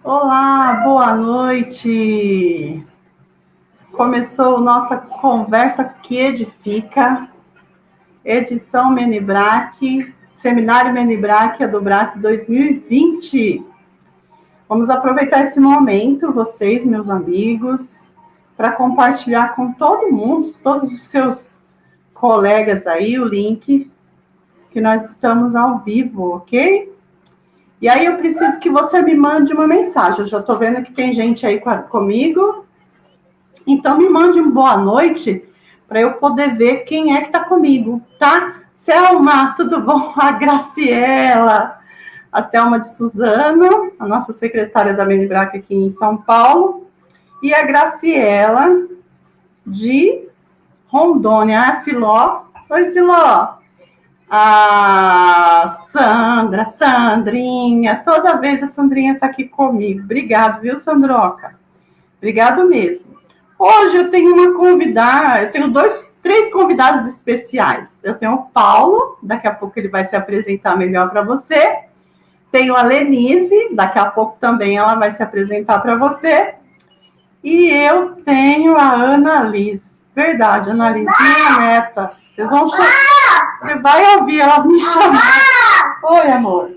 Olá, boa noite. Começou nossa conversa que edifica, edição Menibrac, Seminário Menibrac, do BRAC 2020. Vamos aproveitar esse momento, vocês, meus amigos, para compartilhar com todo mundo, todos os seus colegas aí, o link que nós estamos ao vivo, ok? E aí eu preciso que você me mande uma mensagem. Eu já estou vendo que tem gente aí comigo. Então me mande uma boa noite para eu poder ver quem é que está comigo, tá? Selma, tudo bom? A Graciela, a Selma de Suzano, a nossa secretária da Menibrac aqui em São Paulo, e a Graciela de Rondônia, a Filó. Oi, Filó. A Sandra, Sandrinha, toda vez a Sandrinha está aqui comigo. Obrigado, viu, Sandroca? Obrigado mesmo. Hoje eu tenho uma convidada, eu tenho três convidados especiais. Eu tenho o Paulo, daqui a pouco ele vai se apresentar melhor para você. Tenho a Lenise, daqui a pouco também ela vai se apresentar para você. E eu tenho a Ana Liz. Verdade, Ana Liz, minha neta. Vocês vão chamar. Você vai ouvir ela me chamar. Oi, amor.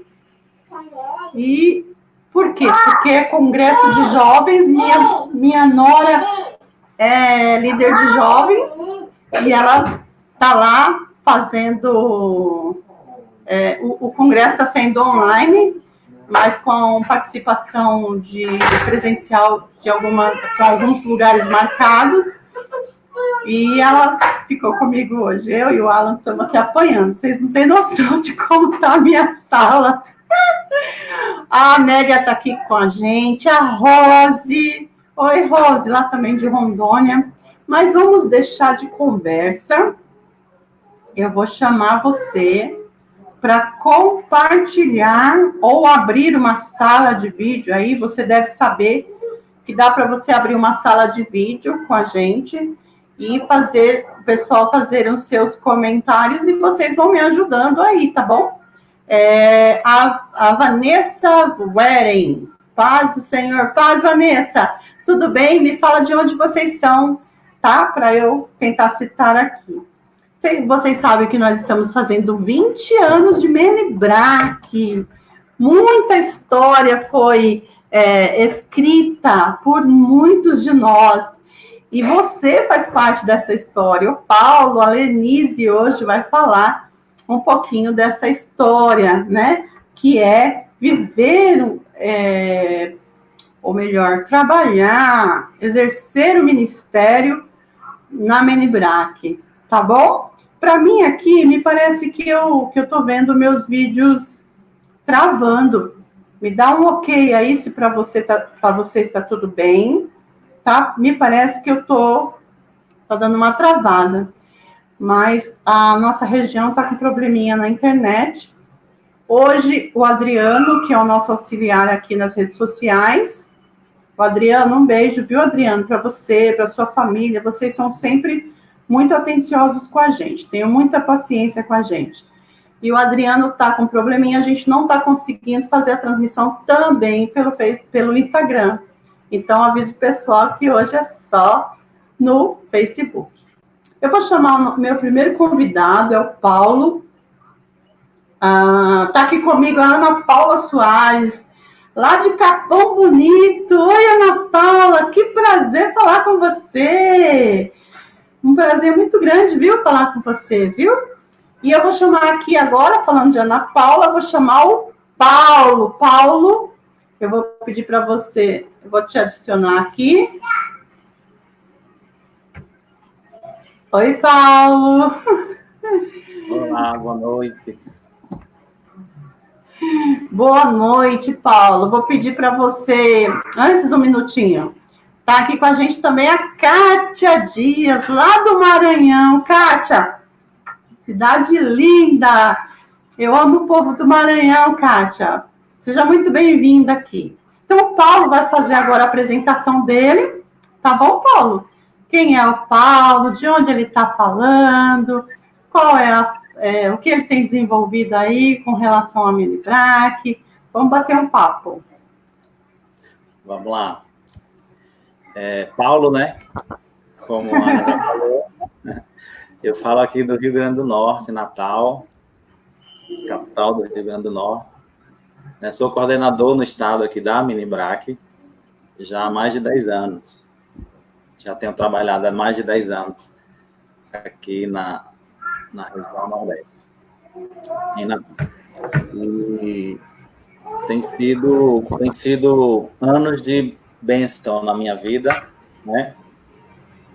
E por quê? Porque é congresso de jovens, minha nora é líder de jovens e ela está lá fazendo. O congresso está sendo online, mas com participação de presencial com alguns lugares marcados. E ela ficou comigo hoje. Eu e o Alan estamos aqui apanhando. Vocês não têm noção de como está a minha sala. A Amélia está aqui com a gente, a Rose. Oi, Rose, lá também de Rondônia. Mas vamos deixar de conversa. Eu vou chamar você para compartilhar ou abrir uma sala de vídeo. Aí você deve saber que dá para você abrir uma sala de vídeo com a gente e fazer o pessoal fazer os seus comentários e vocês vão me ajudando aí, tá bom? A Vanessa Weren, paz do Senhor, paz, Vanessa, tudo bem? Me fala de onde vocês são, tá? Para eu tentar citar aqui. Vocês sabem que nós estamos fazendo 20 anos de Menibrac. Muita história foi escrita por muitos de nós. E você faz parte dessa história. O Paulo, a Lenise hoje vai falar um pouquinho dessa história, né? Que é viver, ou melhor, trabalhar, exercer o ministério na Menibrac, tá bom? Para mim aqui, me parece que eu tô vendo meus vídeos travando. Me dá um ok aí se para você está tudo bem, tá? Me parece que eu tá dando uma travada. Mas a nossa região está com probleminha na internet. Hoje, o Adriano, que é o nosso auxiliar aqui nas redes sociais. O Adriano, um beijo, viu, Adriano, para você, para sua família. Vocês são sempre muito atenciosos com a gente. Tenham muita paciência com a gente. E o Adriano está com probleminha, a gente não está conseguindo fazer a transmissão também pelo Instagram. Então, aviso o pessoal que hoje é só no Facebook. Eu vou chamar o meu primeiro convidado, é o Paulo. Tá aqui comigo a Ana Paula Soares, lá de Capão Bonito. Oi, Ana Paula, que prazer falar com você. Um prazer muito grande, viu, falar com você, viu? E eu vou chamar aqui agora, falando de Ana Paula, vou chamar o Paulo. Paulo, eu vou pedir para você, eu vou te adicionar aqui. Oi, Paulo. Olá, boa noite. Boa noite, Paulo. Vou pedir para você, antes um minutinho, tá aqui com a gente também a Kátia Dias, lá do Maranhão. Kátia, cidade linda. Eu amo o povo do Maranhão, Kátia. Seja muito bem-vinda aqui. Então, o Paulo vai fazer agora a apresentação dele. Tá bom, Paulo? Quem é o Paulo? De onde ele está falando? Qual é o que ele tem desenvolvido aí com relação à Menibrac? Vamos bater um papo. Vamos lá. Paulo, né? Como a Ana já falou, eu falo aqui do Rio Grande do Norte, Natal, capital do Rio Grande do Norte. Sou coordenador no estado aqui da Minibrac, já há mais de 10 anos. Já tenho trabalhado há mais de 10 anos aqui na região Nordeste. E tem sido anos de bênção na minha vida, né?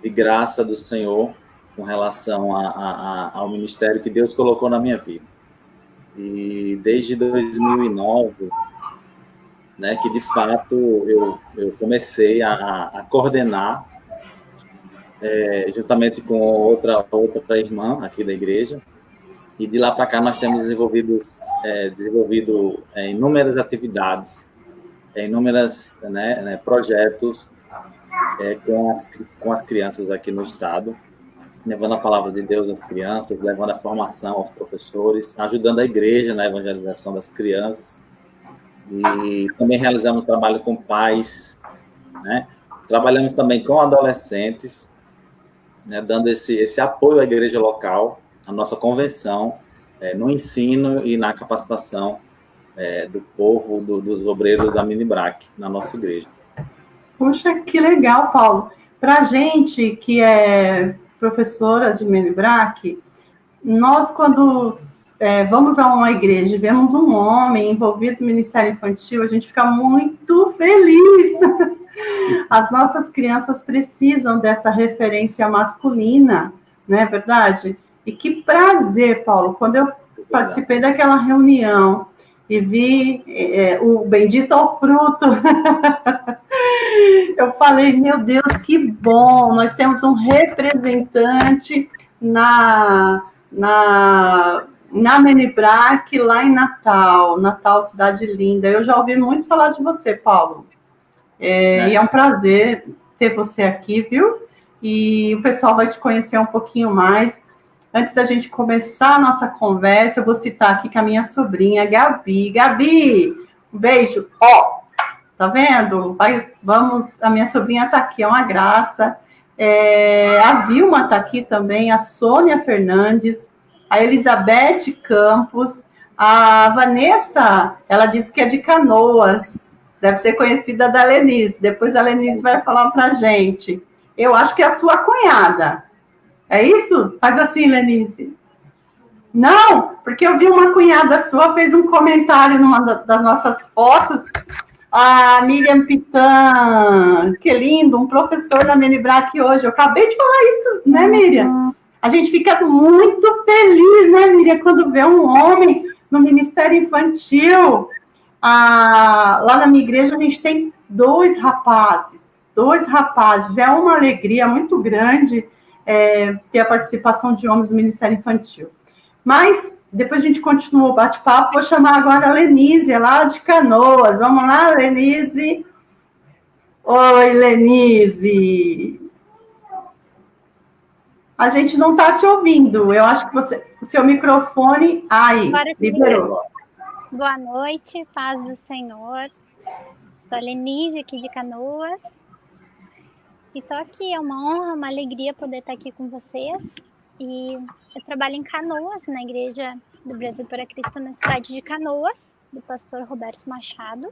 De graça do Senhor com relação ao ministério que Deus colocou na minha vida. E desde 2009, né, que de fato eu comecei a coordenar, juntamente com outra irmã aqui da igreja, e de lá para cá nós temos desenvolvido inúmeras atividades, inúmeros projetos com as crianças aqui no estado, levando a palavra de Deus às crianças, levando a formação aos professores, ajudando a igreja na evangelização das crianças. E também realizamos trabalho com pais, né? Trabalhamos também com adolescentes, né? Dando esse apoio à igreja local, à nossa convenção, no ensino e na capacitação do povo, dos obreiros da Minibrac, na nossa igreja. Puxa, que legal, Paulo. Para a gente que é professora de Minibrac, nós, quando vamos a uma igreja e vemos um homem envolvido no Ministério Infantil, a gente fica muito feliz. As nossas crianças precisam dessa referência masculina, não é verdade? E que prazer, Paulo, quando eu participei daquela reunião e vi o bendito ao fruto, eu falei, meu Deus, que bom, nós temos um representante na Minibrac, lá em Natal, cidade linda. Eu já ouvi muito falar de você, Paulo. E é um prazer ter você aqui, viu? E o pessoal vai te conhecer um pouquinho mais. Antes da gente começar a nossa conversa, eu vou citar aqui com a minha sobrinha, Gabi. Gabi, um beijo. Tá vendo? A minha sobrinha tá aqui, é uma graça. A Vilma tá aqui também, a Sônia Fernandes, a Elizabeth Campos, a Vanessa, ela disse que é de Canoas, deve ser conhecida da Lenise. Depois a Lenise vai falar pra gente. Eu acho que é a sua cunhada. É isso? Faz assim, Lenise. Não, porque eu vi uma cunhada sua, fez um comentário numa das nossas fotos. A Miriam Pitan, que lindo, um professor da Minibrac hoje. Eu acabei de falar isso, né, Miriam? A gente fica muito feliz, né, Miriam, quando vê um homem no Ministério Infantil. Lá na minha igreja a gente tem dois rapazes. É uma alegria muito grande ter a participação de homens no Ministério Infantil. Mas depois a gente continua o bate-papo. Vou chamar agora a Lenise, lá de Canoas. Vamos lá, Lenise? Oi, Lenise. A gente não está te ouvindo. Eu acho que o seu microfone... liberou. Boa noite, paz do Senhor. Sou a Lenise, aqui de Canoas. E estou aqui, é uma honra, uma alegria poder estar aqui com vocês. E eu trabalho em Canoas, na Igreja do Brasil para Cristo, na cidade de Canoas, do pastor Roberto Machado.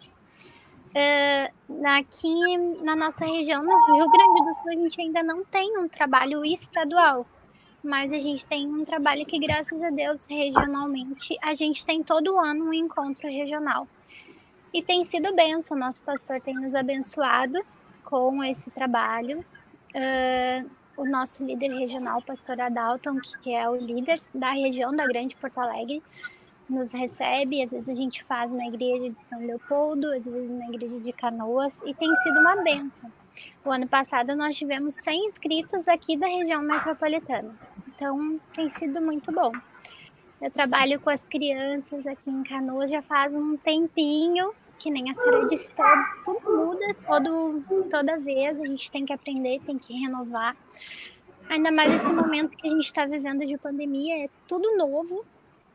Aqui na nossa região, no Rio Grande do Sul, a gente ainda não tem um trabalho estadual, mas a gente tem um trabalho que, graças a Deus, regionalmente, a gente tem todo ano um encontro regional. E tem sido bênção, nosso pastor tem nos abençoado com esse trabalho. O nosso líder regional, o pastor Adalton, que é o líder da região da Grande Porto Alegre, nos recebe. Às vezes a gente faz na igreja de São Leopoldo, às vezes na igreja de Canoas, e tem sido uma bênção. O ano passado nós tivemos 100 inscritos aqui da região metropolitana, então tem sido muito bom. Eu trabalho com as crianças aqui em Canoas já faz um tempinho, que nem a senhora disse, tudo muda toda vez, a gente tem que aprender, tem que renovar. Ainda mais nesse momento que a gente está vivendo de pandemia, é tudo novo,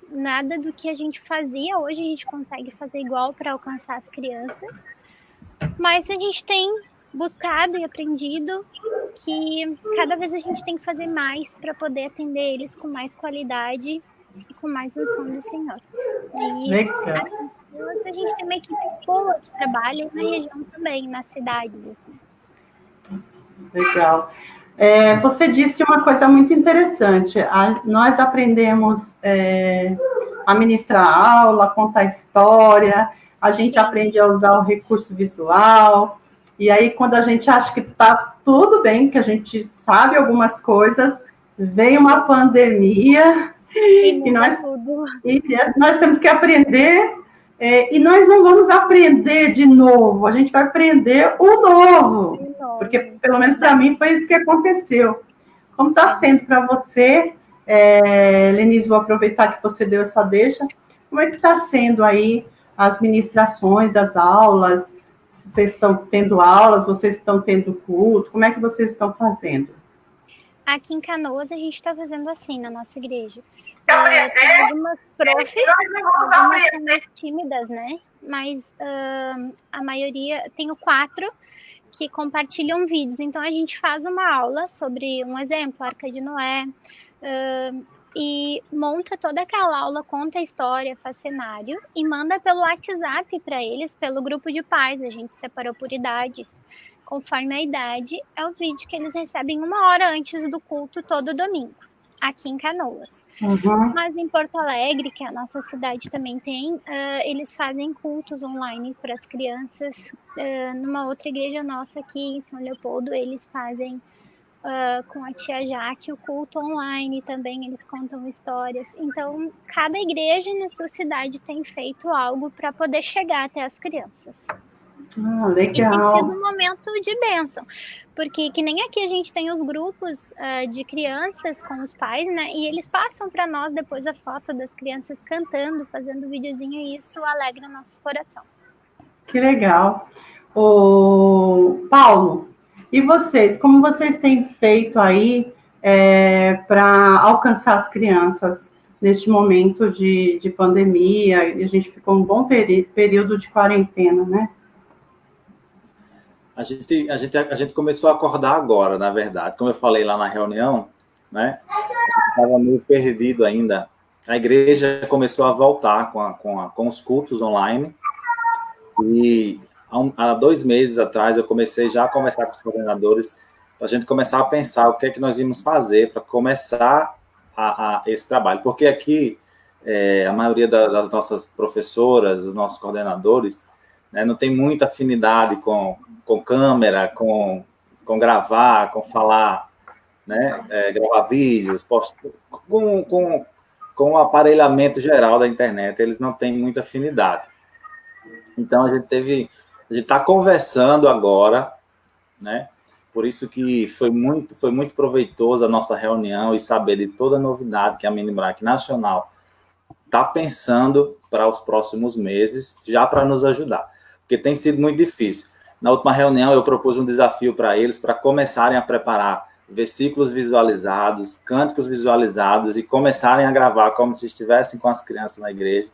nada do que a gente fazia hoje a gente consegue fazer igual para alcançar as crianças. Mas a gente tem buscado e aprendido que cada vez a gente tem que fazer mais para poder atender eles com mais qualidade e com mais noção do Senhor. E Legal. aqui em Canoas, a gente tem uma equipe boa que trabalha na região também, nas cidades, assim. Legal. Você disse uma coisa muito interessante. Nós aprendemos a ministrar aula, contar história, a gente aprende a usar o recurso visual, e aí quando a gente acha que está tudo bem, que a gente sabe algumas coisas, vem uma pandemia E nós, tudo. e nós temos que aprender, e nós não vamos aprender de novo, a gente vai aprender o novo, porque pelo menos para mim foi isso que aconteceu. Como está sendo para você, Lenise, vou aproveitar que você deu essa deixa, como é que está sendo aí as ministrações das aulas? Vocês estão tendo aulas, vocês estão tendo culto, como é que vocês estão fazendo? Aqui em Canoas a gente está fazendo assim na nossa igreja. Tem algumas profs, algumas são mais tímidas, né? Mas a maioria, tenho 4 que compartilham vídeos. Então a gente faz uma aula sobre um exemplo, Arca de Noé, e monta toda aquela aula, conta a história, faz cenário e manda pelo WhatsApp para eles, pelo grupo de pais. A gente separou por idades. Conforme a idade, é o vídeo que eles recebem 1 hora antes do culto todo domingo, aqui em Canoas. Uhum. Mas em Porto Alegre, que a nossa cidade também tem, eles fazem cultos online para as crianças. Numa outra igreja nossa aqui em São Leopoldo, eles fazem com a tia Jaque o culto online também, eles contam histórias. Então, cada igreja na sua cidade tem feito algo para poder chegar até as crianças. Legal. E tem sido um momento de bênção, porque que nem aqui a gente tem os grupos de crianças com os pais, né? E eles passam para nós depois a foto das crianças cantando, fazendo videozinho, e isso alegra o nosso coração. Que legal. Paulo, e vocês? Como vocês têm feito aí para alcançar as crianças neste momento de pandemia? E a gente ficou um bom período de quarentena, né? A gente começou a acordar agora, na verdade. Como eu falei lá na reunião, né? A gente estava meio perdido ainda. A igreja começou a voltar com os cultos online. E há 2 meses atrás eu comecei já a conversar com os coordenadores para a gente começar a pensar o que é que nós íamos fazer para começar esse trabalho. Porque aqui a maioria das nossas professoras, dos nossos coordenadores, né, não tem muita afinidade com câmera, com gravar, com falar, né, gravar vídeos, com o aparelhamento geral da internet, eles não têm muita afinidade. Então, a gente está conversando agora, né, por isso que foi muito proveitoso a nossa reunião e saber de toda a novidade que a Minibrac Nacional está pensando para os próximos meses, já para nos ajudar, porque tem sido muito difícil. Na última reunião, eu propus um desafio para eles, para começarem a preparar versículos visualizados, cânticos visualizados, e começarem a gravar como se estivessem com as crianças na igreja,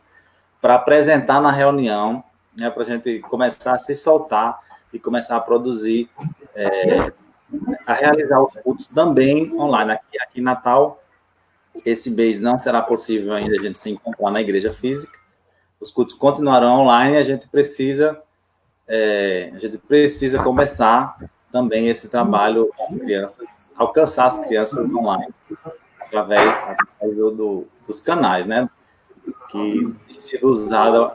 para apresentar na reunião, né, para a gente começar a se soltar e começar a produzir, a realizar os cultos também online. Aqui em Natal, esse mês não será possível ainda a gente se encontrar na igreja física, os cultos continuarão online, a gente precisa começar também esse trabalho com as crianças, alcançar as crianças online, através dos canais, né, que tem sido usado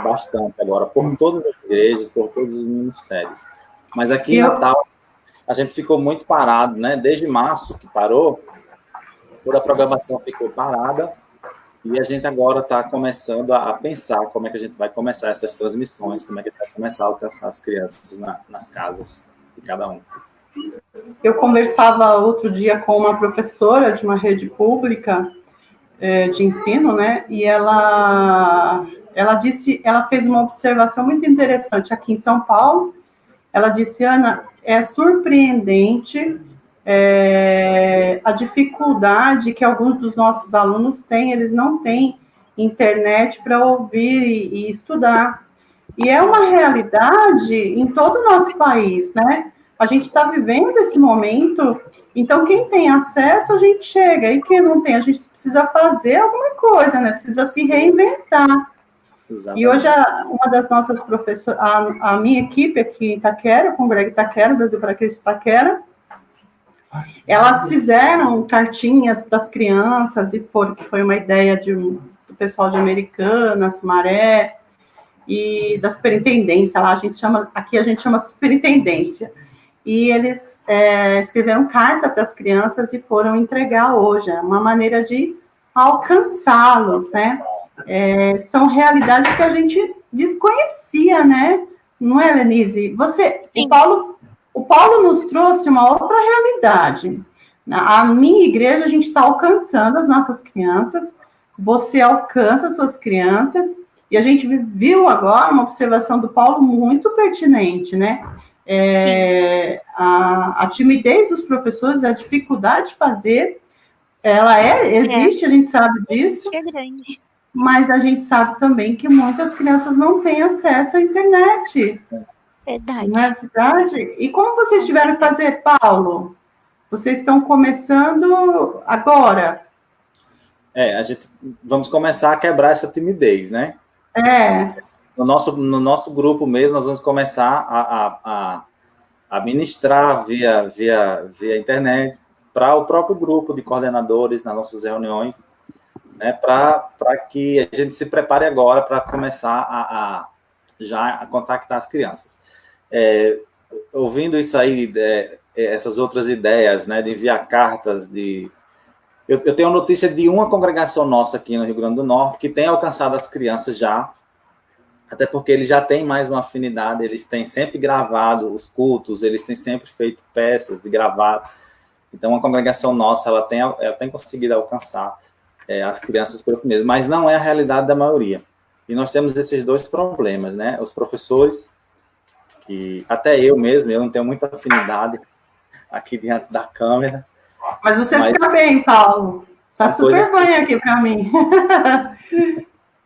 bastante agora por todas as igrejas, por todos os ministérios. Mas aqui em Natal, a gente ficou muito parado, né, desde março que parou, toda a programação ficou parada, e a gente agora está começando a pensar como é que a gente vai começar essas transmissões, como é que a gente vai começar a alcançar as crianças nas casas de cada um. Eu conversava outro dia com uma professora de uma rede pública de ensino, né? E ela fez uma observação muito interessante aqui em São Paulo. Ela disse: Ana, é surpreendente a dificuldade que alguns dos nossos alunos têm, eles não têm internet para ouvir e estudar. E é uma realidade em todo o nosso país, né? A gente está vivendo esse momento, então quem tem acesso, a gente chega, e quem não tem, a gente precisa fazer alguma coisa, né? Precisa se reinventar. E hoje, Exatamente. uma das nossas professoras, a minha equipe aqui em Itaquera, com o Greg Itaquera, Brasil para Cristo Itaquera, elas fizeram cartinhas para as crianças, que foi uma ideia do pessoal de Americana, Sumaré, e da superintendência, lá aqui a gente chama superintendência. E eles escreveram carta para as crianças e foram entregar hoje. É uma maneira de alcançá-los, né? São realidades que a gente desconhecia, né? Não é, Lenise? Sim. O Paulo nos trouxe uma outra realidade. A minha igreja, a gente está alcançando as nossas crianças, você alcança as suas crianças, e a gente viu agora uma observação do Paulo muito pertinente, né? A timidez dos professores, a dificuldade de fazer, ela existe, a gente sabe disso, é grande. mas a gente sabe também que muitas crianças não têm acesso à internet. Verdade. Não é verdade? E como vocês tiveram que fazer, Paulo? Vocês estão começando agora? Vamos começar a quebrar essa timidez, né? No nosso grupo mesmo, nós vamos começar a ministrar via internet para o próprio grupo de coordenadores nas nossas reuniões, né, para que a gente se prepare agora para começar já a contactar as crianças. Ouvindo isso aí, essas outras ideias, né, de enviar cartas, eu tenho notícia de uma congregação nossa aqui no Rio Grande do Norte que tem alcançado as crianças já, até porque eles já têm mais uma afinidade, eles têm sempre gravado os cultos, eles têm sempre feito peças e gravado. Então, uma congregação nossa, ela tem conseguido alcançar as crianças por si mesmo, mas não é a realidade da maioria. E nós temos esses dois problemas, né? Os professores, que até eu mesmo, eu não tenho muita afinidade aqui diante da câmera. Mas você fica bem, Paulo. Está super bem aqui para mim.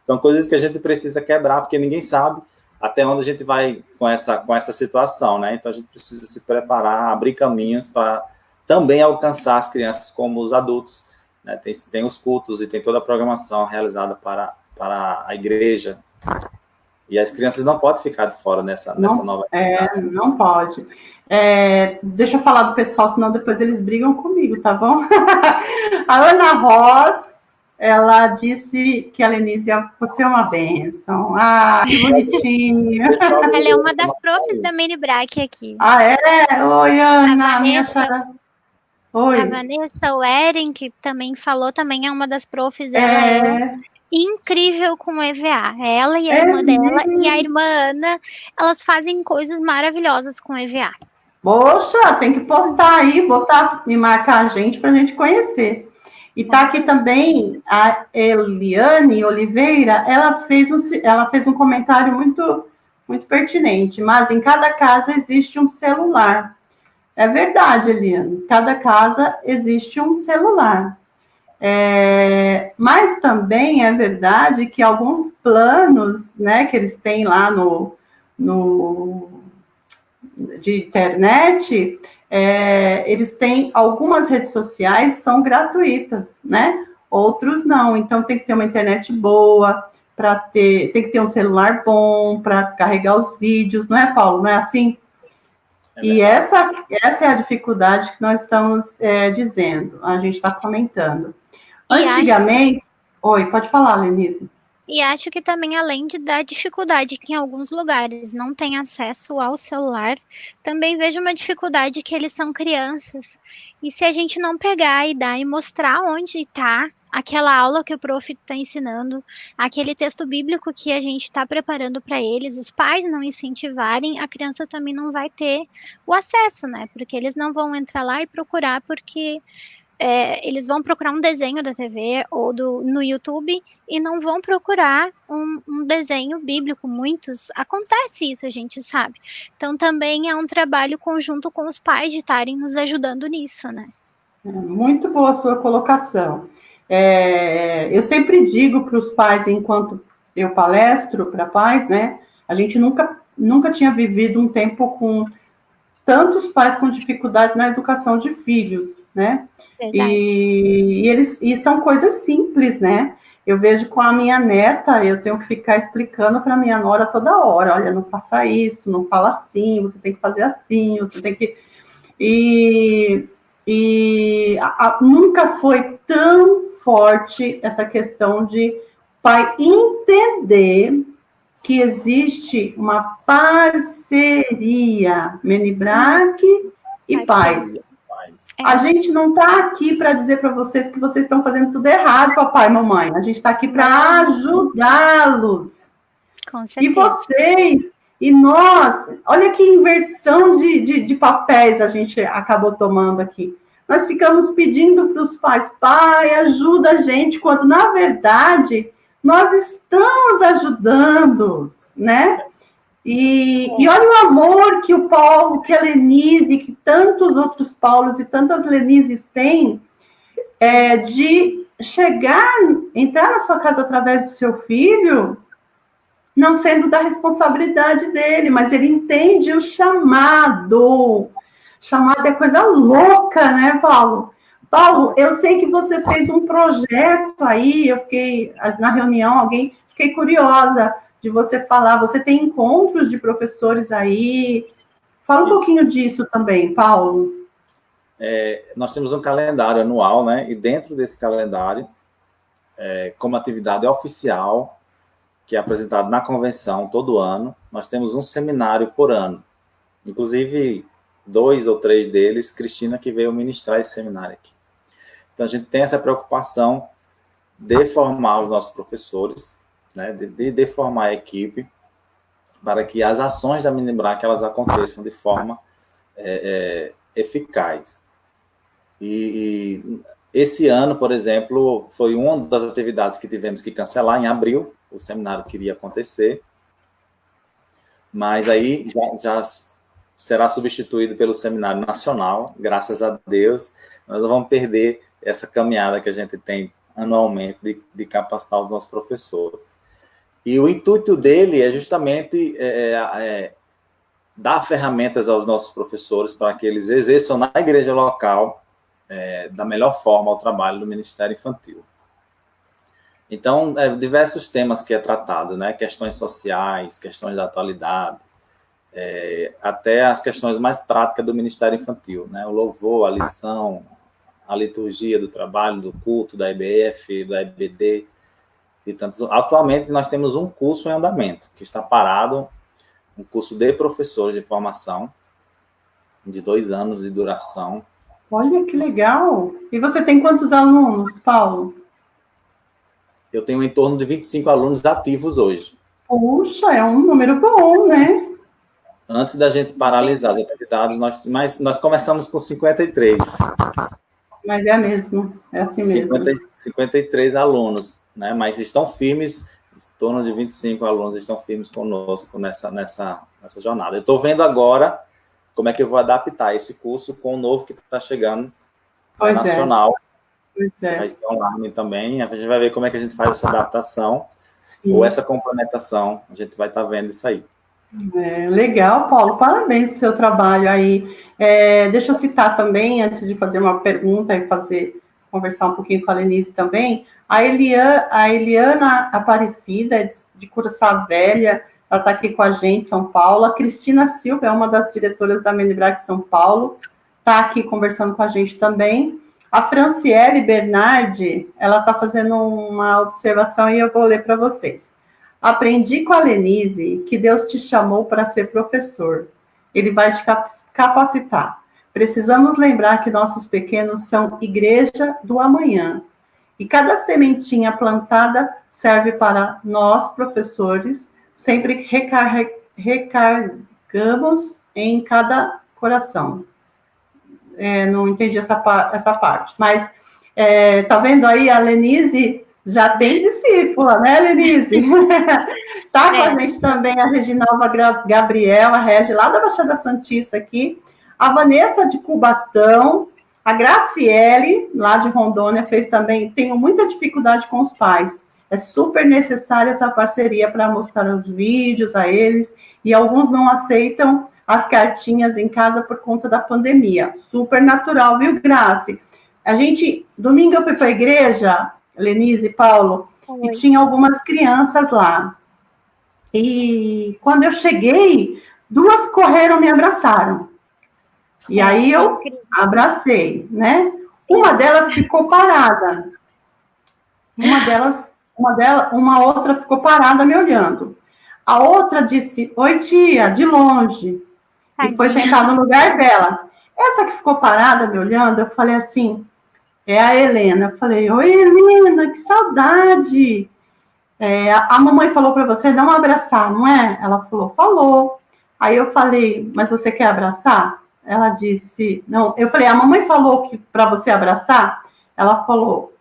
São coisas que a gente precisa quebrar, porque ninguém sabe até onde a gente vai com essa situação, né? Então, a gente precisa se preparar, abrir caminhos para também alcançar as crianças como os adultos, né? Tem os cultos e tem toda a programação realizada para a igreja. E as crianças não podem ficar de fora nessa nova realidade. Não pode. Deixa eu falar do pessoal, senão depois eles brigam comigo, tá bom? A Ana Ross, ela disse que a Lenise você é uma bênção. Ah, que bonitinho. Ela é uma das profs da Mini Brack aqui. Ah, é? Oi, Ana, minha chara. Oi. A Vanessa, o Eren, que também falou, também é uma das profs. Ela é incrível com o EVA. Ela e a irmã dela e a irmã Ana, elas fazem coisas maravilhosas com o EVA. Poxa, tem que postar aí, me marcar a gente para a gente conhecer. E tá aqui também a Eliane Oliveira, ela fez um comentário muito, muito pertinente, mas em cada casa existe um celular. É verdade, Eliane, em cada casa existe um celular. Mas também é verdade que alguns planos, né, que eles têm lá de internet, eles têm algumas redes sociais são gratuitas, né? Outros não. Então tem que ter uma internet boa tem que ter um celular bom para carregar os vídeos, não é, Paulo? Não é assim? E essa é a dificuldade que nós estamos dizendo, a gente está comentando. Antigamente... Oi, pode falar, Lenise. E acho que também, além da dificuldade que em alguns lugares não tem acesso ao celular, também vejo uma dificuldade que eles são crianças. E se a gente não pegar e dar e mostrar onde está aquela aula que o prof está ensinando, aquele texto bíblico que a gente está preparando para eles, os pais não incentivarem, a criança também não vai ter o acesso, né? Porque eles não vão entrar lá e procurar, porque eles vão procurar um desenho da TV ou no YouTube e não vão procurar um desenho bíblico. Muitos, acontece isso, a gente sabe. Então também é um trabalho conjunto com os pais de estarem nos ajudando nisso, né? Muito boa a sua colocação. Eu sempre digo para os pais, enquanto eu palestro para pais, né? A gente nunca tinha vivido um tempo com tantos pais com dificuldade na educação de filhos, né? E são coisas simples, né? Eu vejo com a minha neta, eu tenho que ficar explicando para minha nora toda hora, olha, não faça isso, não fala assim, você tem que fazer assim, você tem que... Nunca foi tão forte essa questão de pai entender que existe uma parceria Menibrac e pais. A gente não está aqui para dizer para vocês que vocês estão fazendo tudo errado, papai e mamãe. A gente está aqui para ajudá-los. Com certeza. E vocês, e nós, olha que inversão de papéis a gente acabou tomando aqui. Nós ficamos pedindo para os pais, pai, ajuda a gente, quando, na verdade, nós estamos ajudando, né? E olha o amor que o Paulo, que a Lenise, que tantos outros Paulos e tantas Lenises têm, de chegar, entrar na sua casa através do seu filho, não sendo da responsabilidade dele, mas ele entende o chamado. Chamado é coisa louca, né, Paulo? Paulo, eu sei que você fez um projeto aí, eu fiquei, na reunião, fiquei curiosa de você falar, você tem encontros de professores aí, fala um pouquinho disso também, Paulo. Nós temos um calendário anual, né, e dentro desse calendário, como atividade oficial, que é apresentado na convenção todo ano, nós temos um seminário por ano, inclusive 2 ou 3 deles, Cristina que veio ministrar esse seminário aqui. Então, a gente tem essa preocupação de formar os nossos professores, né, de formar a equipe, para que as ações da Menibrac elas aconteçam de forma eficaz. E esse ano, por exemplo, foi uma das atividades que tivemos que cancelar em abril, o seminário queria acontecer, mas aí já será substituído pelo seminário nacional, graças a Deus. Nós não vamos perder essa caminhada que a gente tem anualmente de capacitar os nossos professores. E o intuito dele é justamente dar ferramentas aos nossos professores para que eles exerçam na igreja local da melhor forma o trabalho do Ministério Infantil. Então, diversos temas que é tratado, né? Questões sociais, questões da atualidade, até as questões mais práticas do Ministério Infantil, né? O louvor, a lição, a liturgia do trabalho, do culto, da IBF, da IBD, e tantos. Atualmente, nós temos um curso em andamento, que está parado, um curso de professores de formação, de 2 anos de duração. Olha que legal! E você tem quantos alunos, Paulo? Eu tenho em torno de 25 alunos ativos hoje. Puxa, é um número bom, né? Antes da gente paralisar as atividades, nós começamos com 53. Mas é mesmo, é assim mesmo. 53 alunos, né? Mas estão firmes, em torno de 25 alunos estão firmes conosco nessa jornada. Eu estou vendo agora como é que eu vou adaptar esse curso com o novo que está chegando, nacional. Vai ser online também. A gente vai ver como é que a gente faz essa adaptação. Sim. Ou essa complementação. A gente vai estar vendo isso aí. Legal, Paulo. Parabéns pelo seu trabalho aí. Deixa eu citar também, antes de fazer uma pergunta e conversar um pouquinho com a Lenise também, a Eliana Aparecida, de Curaçá Velha, ela está aqui com a gente, São Paulo. A Cristina Silva é uma das diretoras da Menibrac São Paulo, está aqui conversando com a gente também. A Franciele Bernardi, ela está fazendo uma observação e eu vou ler para vocês. Aprendi com a Lenise que Deus te chamou para ser professor. Ele vai te capacitar. Precisamos lembrar que nossos pequenos são igreja do amanhã. E cada sementinha plantada serve para nós, professores, sempre recarregamos em cada coração. Não entendi essa parte, mas tá vendo aí, a Lenise já tem discípula, né, Lenise? Tá com a gente também a Reginalva Gabriel, a Regi, lá da Baixada Santista aqui, a Vanessa de Cubatão, a Graciele, lá de Rondônia, fez também, tenho muita dificuldade com os pais. é super necessária essa parceria para mostrar os vídeos a eles, e alguns não aceitam as cartinhas em casa por conta da pandemia. Super natural, viu, Grace? Domingo eu fui para a igreja, Lenise e Paulo, e tinha algumas crianças lá. E quando eu cheguei, 2 correram, me abraçaram. E aí eu abracei, né? Uma delas ficou parada. Uma outra ficou parada me olhando. A outra disse, oi tia, de longe. E foi sentar no lugar dela. Essa que ficou parada me olhando, eu falei assim, é a Helena. Eu falei, oi Helena, que saudade. A mamãe falou para você não abraçar, não é? Ela falou. Aí eu falei, mas você quer abraçar? Ela disse, não. Eu falei, a mamãe falou que para você abraçar? Ela falou,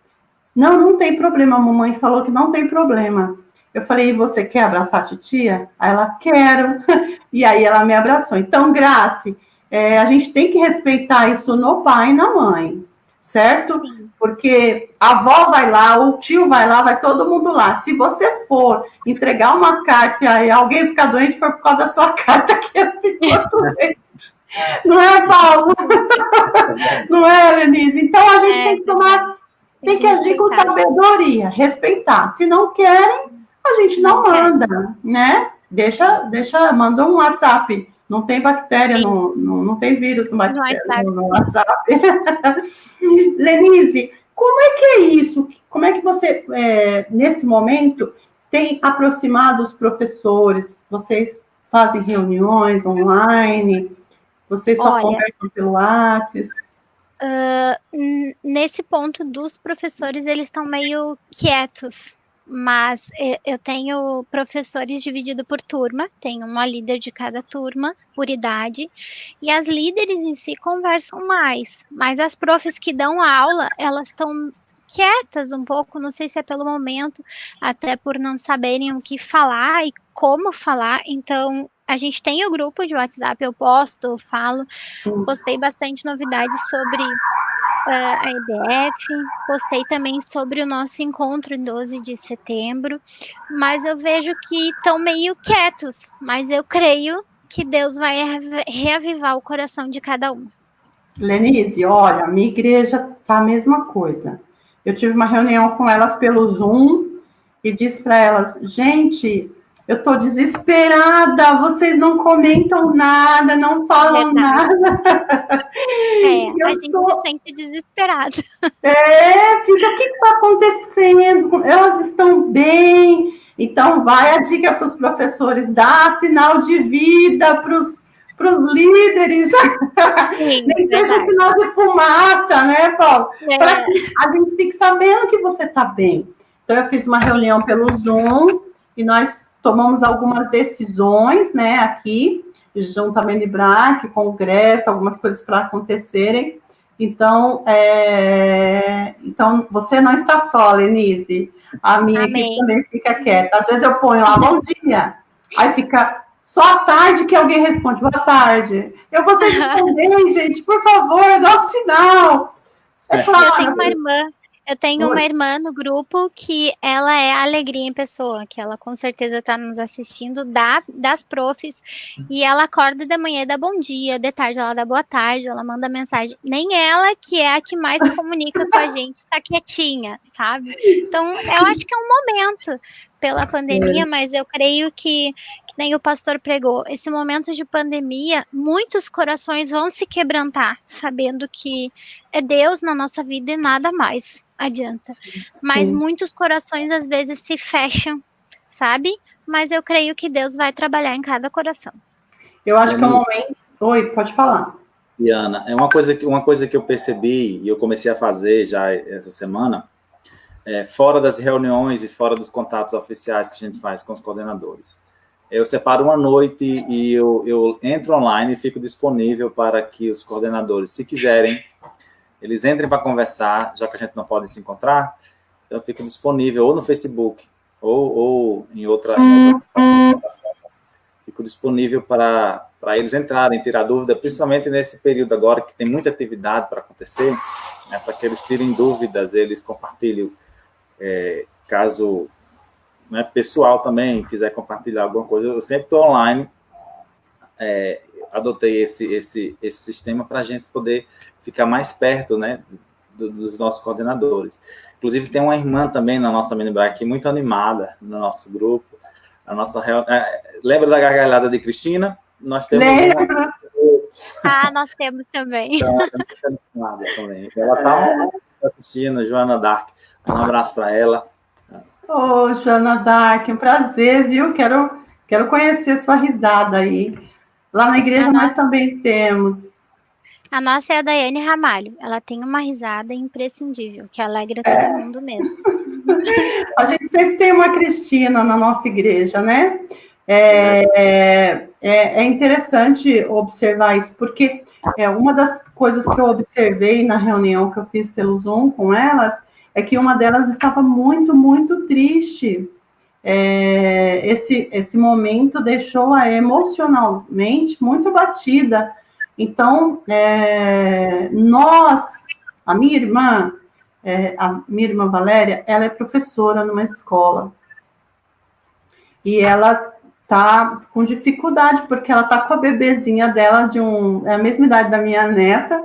não tem problema. A mamãe falou que não tem problema. Eu falei, e você quer abraçar a titia? Aí ela, quero. E aí ela me abraçou. Então, Grace, a gente tem que respeitar isso no pai e na mãe, certo? Sim. Porque a avó vai lá, o tio vai lá, vai todo mundo lá. Se você for entregar uma carta e alguém ficar doente, foi por causa da sua carta que ele ficou doente. Não é, Paulo? Não é, Lenise? Então, a gente tem que agir com sabedoria, respeitar. Se não querem, a gente não manda, né? Manda um WhatsApp. Não tem bactéria, não tem vírus no WhatsApp. Lenise, como é que é isso? Como é que você, nesse momento, tem aproximado os professores? Vocês fazem reuniões online? Vocês só conversam pelo WhatsApp? Nesse ponto dos professores, eles estão meio quietos, mas eu tenho professores divididos por turma, tenho uma líder de cada turma, por idade, e as líderes em si conversam mais, mas as profs que dão a aula, elas estão quietas um pouco, não sei se é pelo momento, até por não saberem o que falar e como falar, então a gente tem o grupo de WhatsApp, eu posto, eu falo, postei bastante novidades sobre a EBF, postei também sobre o nosso encontro em 12 de setembro, mas eu vejo que estão meio quietos, mas eu creio que Deus vai reavivar o coração de cada um. Lenise, olha, a minha igreja tá a mesma coisa. Eu tive uma reunião com elas pelo Zoom e disse para elas, gente, eu tô desesperada, vocês não comentam nada, não falam nada. A gente se sente desesperada. Fica, o que está acontecendo? Elas estão bem. Então, vai a dica para os professores, dá sinal de vida para os líderes. Nem seja sinal de fumaça, né, Paulo? Para que a gente fique sabendo que você está bem. Então, eu fiz uma reunião pelo Zoom e nós tomamos algumas decisões, né, aqui, junto à Menibrac, congresso, algumas coisas para acontecerem. Então, então, você não está só, Lenise. A minha equipe também fica quieta. Às vezes eu ponho lá, bom dia. Aí fica só à tarde que alguém responde, boa tarde. Vocês estão bem, gente? Por favor, dá um sinal. É claro. Eu tenho uma irmã no grupo que ela é a alegria em pessoa, que ela com certeza está nos assistindo, das profs, e ela acorda de manhã e dá bom dia, de tarde ela dá boa tarde, ela manda mensagem. Nem ela, que é a que mais se comunica com a gente, está quietinha, sabe? Então, eu acho que é um momento pela pandemia, mas eu creio que nem o pastor pregou, esse momento de pandemia, muitos corações vão se quebrantar, sabendo que é Deus na nossa vida e nada mais adianta. Mas muitos corações às vezes se fecham, sabe? Mas eu creio que Deus vai trabalhar em cada coração. Eu acho que é um momento... Oi, pode falar. Diana, uma coisa que eu percebi e eu comecei a fazer já essa semana, fora das reuniões e fora dos contatos oficiais que a gente faz com os coordenadores. Eu separo uma noite e eu entro online e fico disponível para que os coordenadores, se quiserem, eles entrem para conversar, já que a gente não pode se encontrar, então eu fico disponível ou no Facebook ou em outra plataforma. Fico disponível para eles entrarem, tirar dúvida, principalmente nesse período agora que tem muita atividade para acontecer, né, para que eles tirem dúvidas, eles compartilhem, caso né, pessoal também, quiser compartilhar alguma coisa, eu sempre estou online. Adotei esse sistema para a gente poder ficar mais perto, né, dos nossos coordenadores. Inclusive, tem uma irmã também na nossa Minibrac aqui, muito animada no nosso grupo. A nossa lembra da gargalhada de Cristina? Nós temos Lembra? Nós temos também. Então, ela também. Ela está assistindo, Joana Dark. Um abraço para ela. Ô, Joana Dark, um prazer, viu? Quero conhecer sua risada aí. Lá na igreja nós também temos. A nossa é a Daiane Ramalho. Ela tem uma risada imprescindível, que alegra todo mundo mesmo. A gente sempre tem uma Cristina na nossa igreja, né? É interessante observar isso, porque uma das coisas que eu observei na reunião que eu fiz pelo Zoom com elas é que uma delas estava muito, muito triste. Esse momento deixou-a emocionalmente muito batida. Então, a minha irmã Valéria, ela é professora numa escola. E ela tá com dificuldade, porque ela tá com a bebezinha dela, é a mesma idade da minha neta,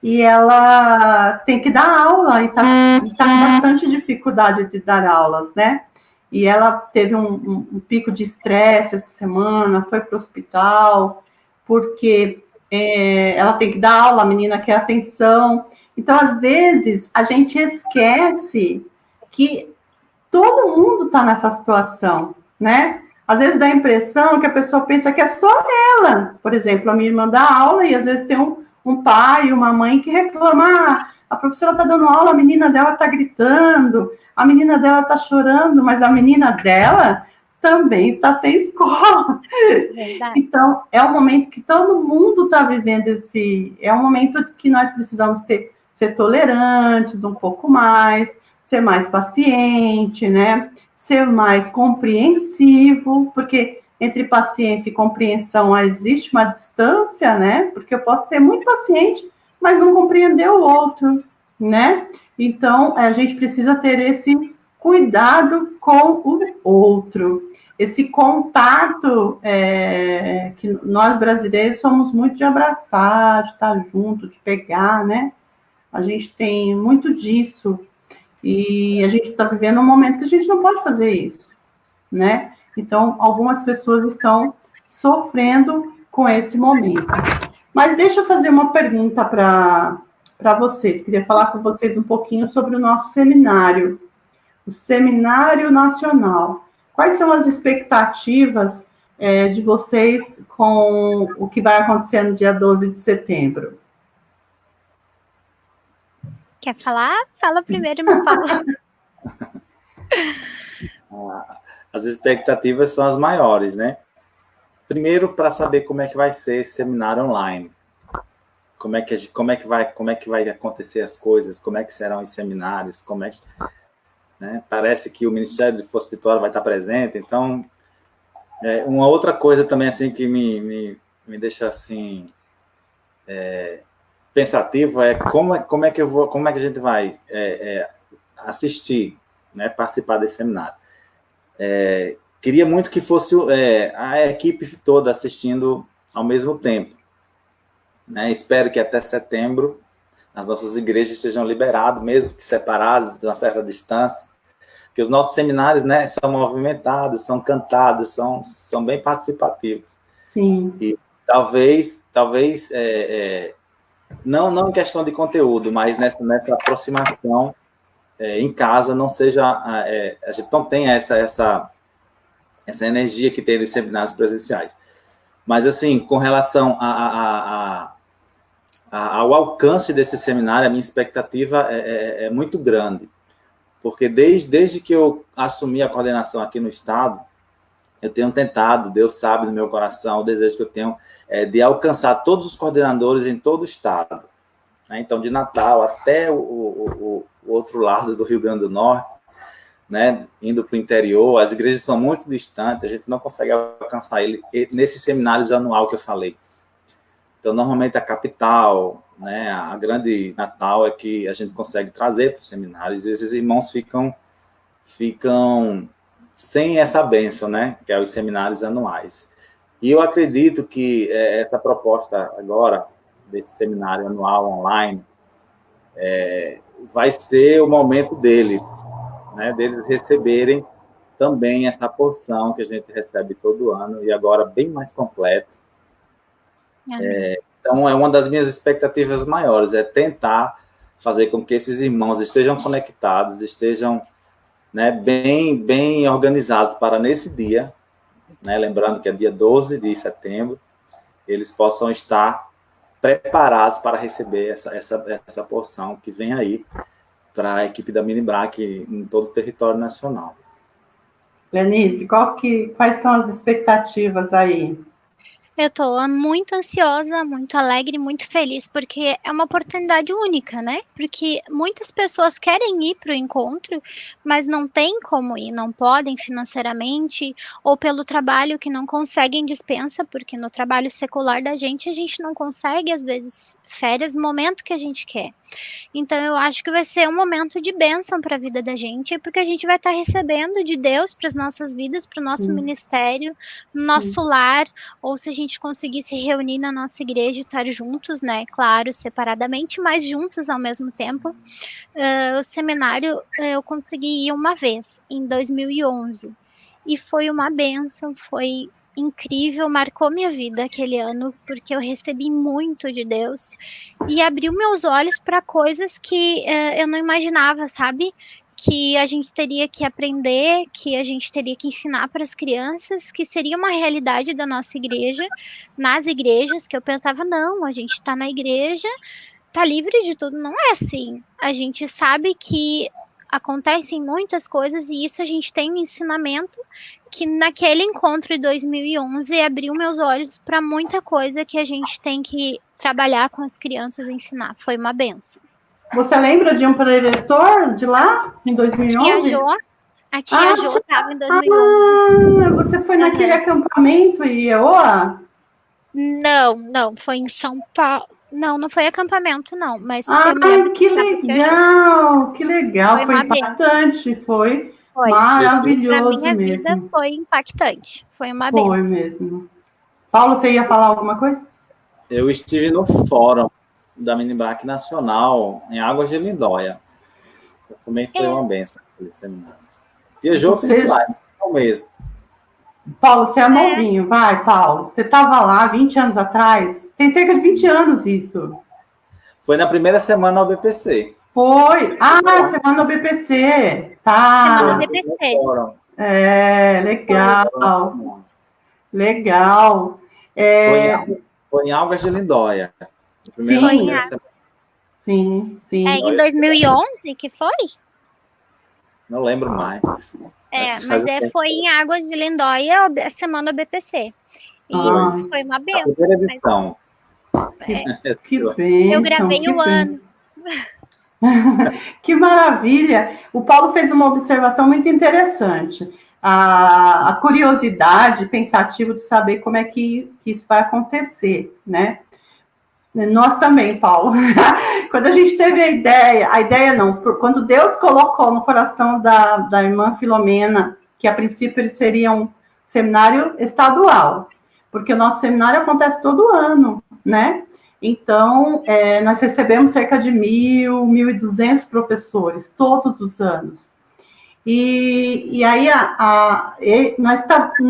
e ela tem que dar aula, e tá com bastante dificuldade de dar aulas, né? E ela teve um pico de estresse essa semana, foi para o hospital, porque ela tem que dar aula, a menina quer atenção. Então, às vezes, a gente esquece que todo mundo está nessa situação, né? Às vezes dá a impressão que a pessoa pensa que é só ela. Por exemplo, a minha irmã dá aula e às vezes tem um pai, uma mãe que reclama: a professora está dando aula, a menina dela está gritando, a menina dela está chorando, mas a menina dela também está sem escola. Verdade. Então, é um momento que todo mundo está vivendo é um momento que nós precisamos ser tolerantes um pouco mais, ser mais paciente, né? Ser mais compreensivo, porque entre paciência e compreensão existe uma distância, né? Porque eu posso ser muito paciente, mas não compreender o outro, né? Então, a gente precisa ter esse cuidado com o outro, esse contato que nós brasileiros somos muito de abraçar, de estar junto, de pegar, né? A gente tem muito disso. E a gente está vivendo um momento que a gente não pode fazer isso, né? Então, algumas pessoas estão sofrendo com esse momento. Mas deixa eu fazer uma pergunta para vocês. Queria falar com vocês um pouquinho sobre o nosso seminário, o Seminário Nacional. Quais são as expectativas de vocês com o que vai acontecer no dia 12 de setembro? Quer falar? Fala primeiro, não fala. As expectativas são as maiores, né? Primeiro, para saber como é que vai ser esse seminário online. Como é que vai acontecer as coisas, como é que serão os seminários, né? Parece que o Ministério do Hospital vai estar presente, então uma outra coisa também assim que me deixa assim pensativo como é que a gente vai assistir, né, participar desse seminário. Queria muito que fosse a equipe toda assistindo ao mesmo tempo, né? Espero que até setembro as nossas igrejas sejam liberadas, mesmo que separadas de uma certa distância, porque os nossos seminários, né, são movimentados, são cantados, são bem participativos. Sim. E talvez não em questão de conteúdo, mas nessa aproximação em casa não seja a gente não tem essa energia que tem nos seminários presenciais. Mas assim, com relação ao alcance desse seminário, a minha expectativa é muito grande, porque desde que eu assumi a coordenação aqui no estado, eu tenho tentado, Deus sabe do meu coração, o desejo que eu tenho de alcançar todos os coordenadores em todo o estado, né? Então, de Natal até o outro lado do Rio Grande do Norte, né? Indo para o interior, as igrejas são muito distantes, a gente não consegue alcançar ele nesses seminários anual que eu falei. Então, normalmente a capital, né, a grande Natal é que a gente consegue trazer para os seminários, e esses irmãos ficam sem essa bênção, né? Que é os seminários anuais. E eu acredito que essa proposta agora, desse seminário anual online, vai ser o momento deles, né? Deles receberem também essa porção que a gente recebe todo ano, e agora bem mais completa. Então, é uma das minhas expectativas maiores, é tentar fazer com que esses irmãos estejam conectados, estejam, né, bem organizados para nesse dia, né, lembrando que é dia 12 de setembro, eles possam estar preparados para receber essa porção que vem aí para a equipe da Minibrac em todo o território nacional. Lenise, quais são as expectativas aí? Eu tô muito ansiosa, muito alegre, muito feliz, porque é uma oportunidade única, né? Porque muitas pessoas querem ir para o encontro, mas não tem como ir, não podem financeiramente, ou pelo trabalho que não conseguem dispensa, porque no trabalho secular da gente, a gente não consegue, às vezes, férias no momento que a gente quer. Então, eu acho que vai ser um momento de bênção para a vida da gente, porque a gente vai estar recebendo de Deus para as nossas vidas, para o nosso ministério, no nosso lar, ou se a gente conseguir se reunir na nossa igreja e estar juntos, né? Claro, separadamente, mas juntos ao mesmo tempo. O seminário eu consegui ir uma vez, em 2011, e foi uma bênção, foi incrível, marcou minha vida aquele ano, porque eu recebi muito de Deus e abriu meus olhos para coisas que eu não imaginava, sabe? Que a gente teria que aprender, que a gente teria que ensinar para as crianças, que seria uma realidade da nossa igreja, nas igrejas, que eu pensava, não, a gente está na igreja, tá livre de tudo. Não é assim. A gente sabe que acontecem muitas coisas e isso a gente tem um ensinamento que naquele encontro de 2011 abriu meus olhos para muita coisa que a gente tem que trabalhar com as crianças e ensinar. Foi uma benção. Você lembra de um preletor de lá, em 2011? A tia Jo estava em 2011. Você foi naquele acampamento em Iowa? Não, foi em São Paulo. Não foi acampamento, não. Mas que legal, que legal. Foi impactante, foi maravilhoso pra minha mesmo. Vida foi impactante, foi uma benção. Foi mesmo. Paulo, você ia falar alguma coisa? Eu estive no fórum da Minibrac Nacional, em Águas de Lindóia. Também foi uma benção. E a Jo fez lá, no mesmo. Paulo, você é novinho, vai, Paulo. Você estava lá 20 anos atrás? Tem cerca de 20 anos isso. Foi na primeira semana ao BPC. Foi. Semana ao BPC. Tá. Semana ao BPC. Legal. Legal. Foi em Águas de Lindóia. Sim. Em 2011 que foi? Não lembro mais. Foi em Águas de Lindóia, a semana do BPC. E foi uma benção. Que bem. Eu gravei o ano. Que maravilha. O Paulo fez uma observação muito interessante. A curiosidade pensativa de saber como é que isso vai acontecer, né? Nós também, Paulo. Quando a gente teve a ideia não, quando Deus colocou no coração da irmã Filomena, que a princípio ele seria um seminário estadual, porque o nosso seminário acontece todo ano, né? Então, nós recebemos cerca de 1.200 professores, todos os anos. E aí, nós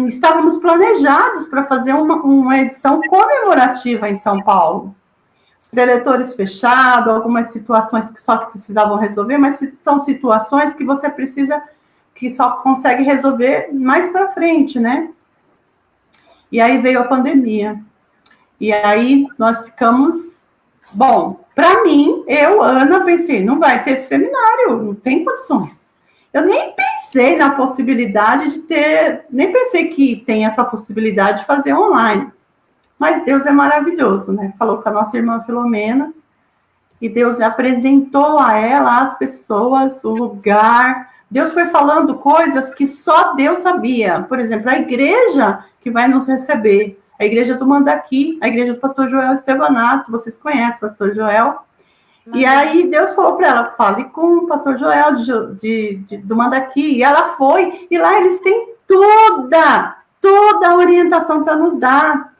estávamos planejados para fazer uma edição comemorativa em São Paulo. Os preletores fechados, algumas situações que só precisavam resolver, mas são situações que você precisa, que só consegue resolver mais para frente, né? E aí veio a pandemia. E aí nós ficamos... Bom, para mim, Ana, pensei, não vai ter seminário, não tem condições. Eu nem pensei na possibilidade de ter... Nem pensei que tem essa possibilidade de fazer online. Mas Deus é maravilhoso, né? Falou com a nossa irmã Filomena, e Deus apresentou a ela as pessoas, o lugar. Deus foi falando coisas que só Deus sabia. Por exemplo, a igreja que vai nos receber, a igreja do Mandaqui, a igreja do pastor Joel Estevanato, vocês conhecem o pastor Joel. E aí Deus falou para ela, fale com o pastor Joel do Mandaqui. E ela foi, e lá eles têm toda a orientação para nos dar.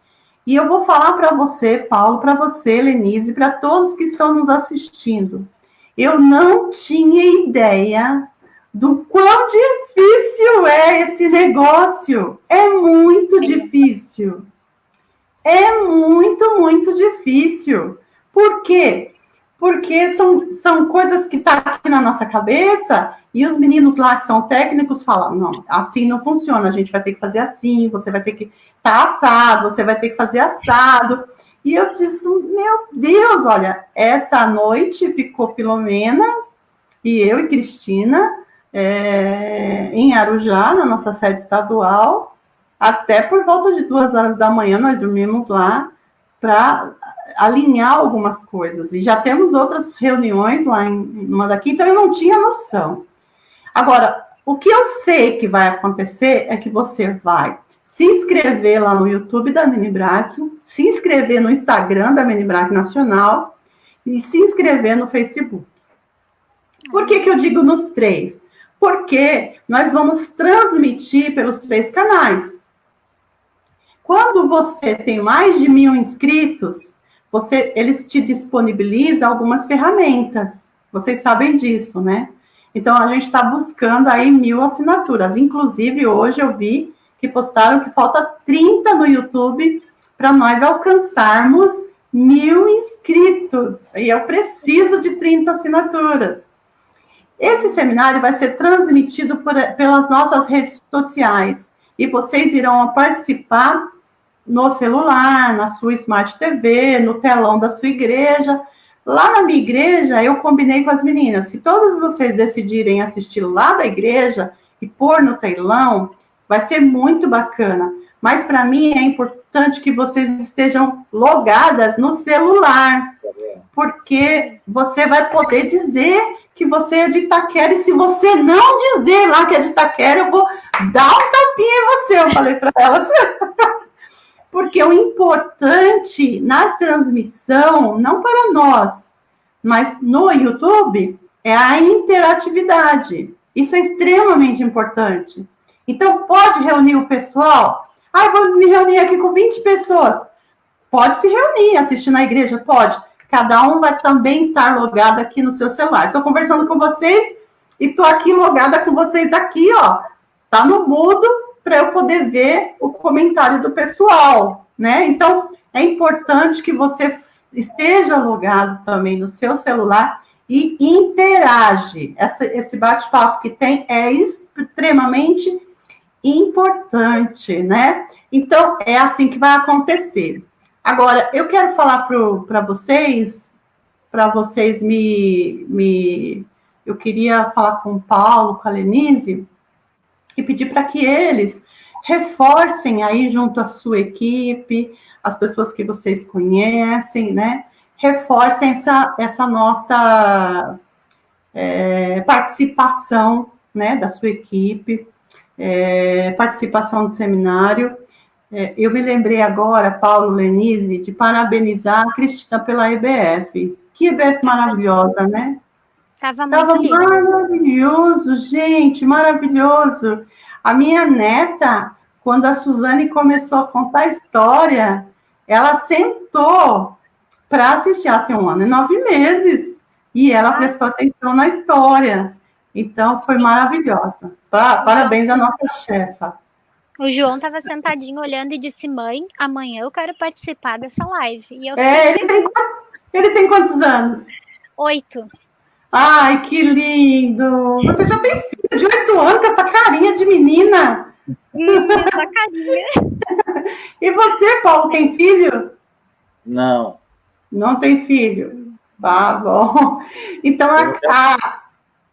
E eu vou falar para você, Paulo, para você, Lenise, para todos que estão nos assistindo. Eu não tinha ideia do quão difícil é esse negócio. É muito difícil. É muito, muito difícil. Por quê? Porque são coisas que estão aqui na nossa cabeça e os meninos lá que são técnicos falam, não, assim não funciona, a gente vai ter que fazer assim, você vai ter que estar assado, você vai ter que fazer assado. E eu disse, meu Deus, olha, essa noite ficou Filomena e eu e Cristina em Arujá, na nossa sede estadual, até por volta de 2 horas da manhã nós dormimos lá para alinhar algumas coisas. E já temos outras reuniões lá em uma daqui, então eu não tinha noção. Agora, o que eu sei que vai acontecer é que você vai se inscrever lá no YouTube da Minibrac, se inscrever no Instagram da Minibrac Nacional e se inscrever no Facebook. Por que eu digo nos 3? Porque nós vamos transmitir pelos 3 canais. Quando você tem mais de 1.000 inscritos, eles te disponibilizam algumas ferramentas. Vocês sabem disso, né? Então, a gente está buscando aí 1.000 assinaturas. Inclusive, hoje eu vi que postaram que falta 30 no YouTube para nós alcançarmos 1.000 inscritos. E eu preciso de 30 assinaturas. Esse seminário vai ser transmitido pelas nossas redes sociais. E vocês irão participar no celular, na sua Smart TV, no telão da sua igreja. Lá na minha igreja, eu combinei com as meninas, se todas vocês decidirem assistir lá da igreja e pôr no telão, vai ser muito bacana. Mas para mim é importante que vocês estejam logadas no celular, porque você vai poder dizer que você é de Itaquera, e se você não dizer lá que é de Itaquera, eu vou dar um tapinha em você, eu falei para elas. Porque o importante na transmissão, não para nós, mas no YouTube, é a interatividade. Isso é extremamente importante. Então, pode reunir o pessoal? Eu vou me reunir aqui com 20 pessoas. Pode se reunir, assistir na igreja? Pode. Cada um vai também estar logado aqui no seu celular. Estou conversando com vocês e estou aqui logada com vocês aqui, ó. Tá no mudo, para eu poder ver o comentário do pessoal, né? Então, é importante que você esteja logado também no seu celular e interage. Esse bate-papo que tem é extremamente importante, né? Então, é assim que vai acontecer. Agora, eu quero falar para vocês eu queria falar com o Paulo, com a Lenise, e pedir para que eles reforcem aí junto à sua equipe, as pessoas que vocês conhecem, né? Reforcem essa nossa participação, né, da sua equipe, participação no seminário. Eu me lembrei agora, Paulo, Lenise, de parabenizar a Cristina pela EBF. Que EBF maravilhosa, né? Tava muito maravilhoso, gente, maravilhoso. A minha neta, quando a Suzane começou a contar a história, ela sentou para assistir. Ela tem 1 ano e 9 meses. E ela prestou atenção na história. Então, foi maravilhosa. Parabéns à nossa chefa. O João estava sentadinho olhando e disse, mãe, amanhã eu quero participar dessa live. E eu ele tem quantos anos? 8. Ai, que lindo! Você já tem filho de 8 anos com essa carinha de menina? Essa carinha. E você, Paulo, tem filho? Não. Não tem filho? Tá bom. Então,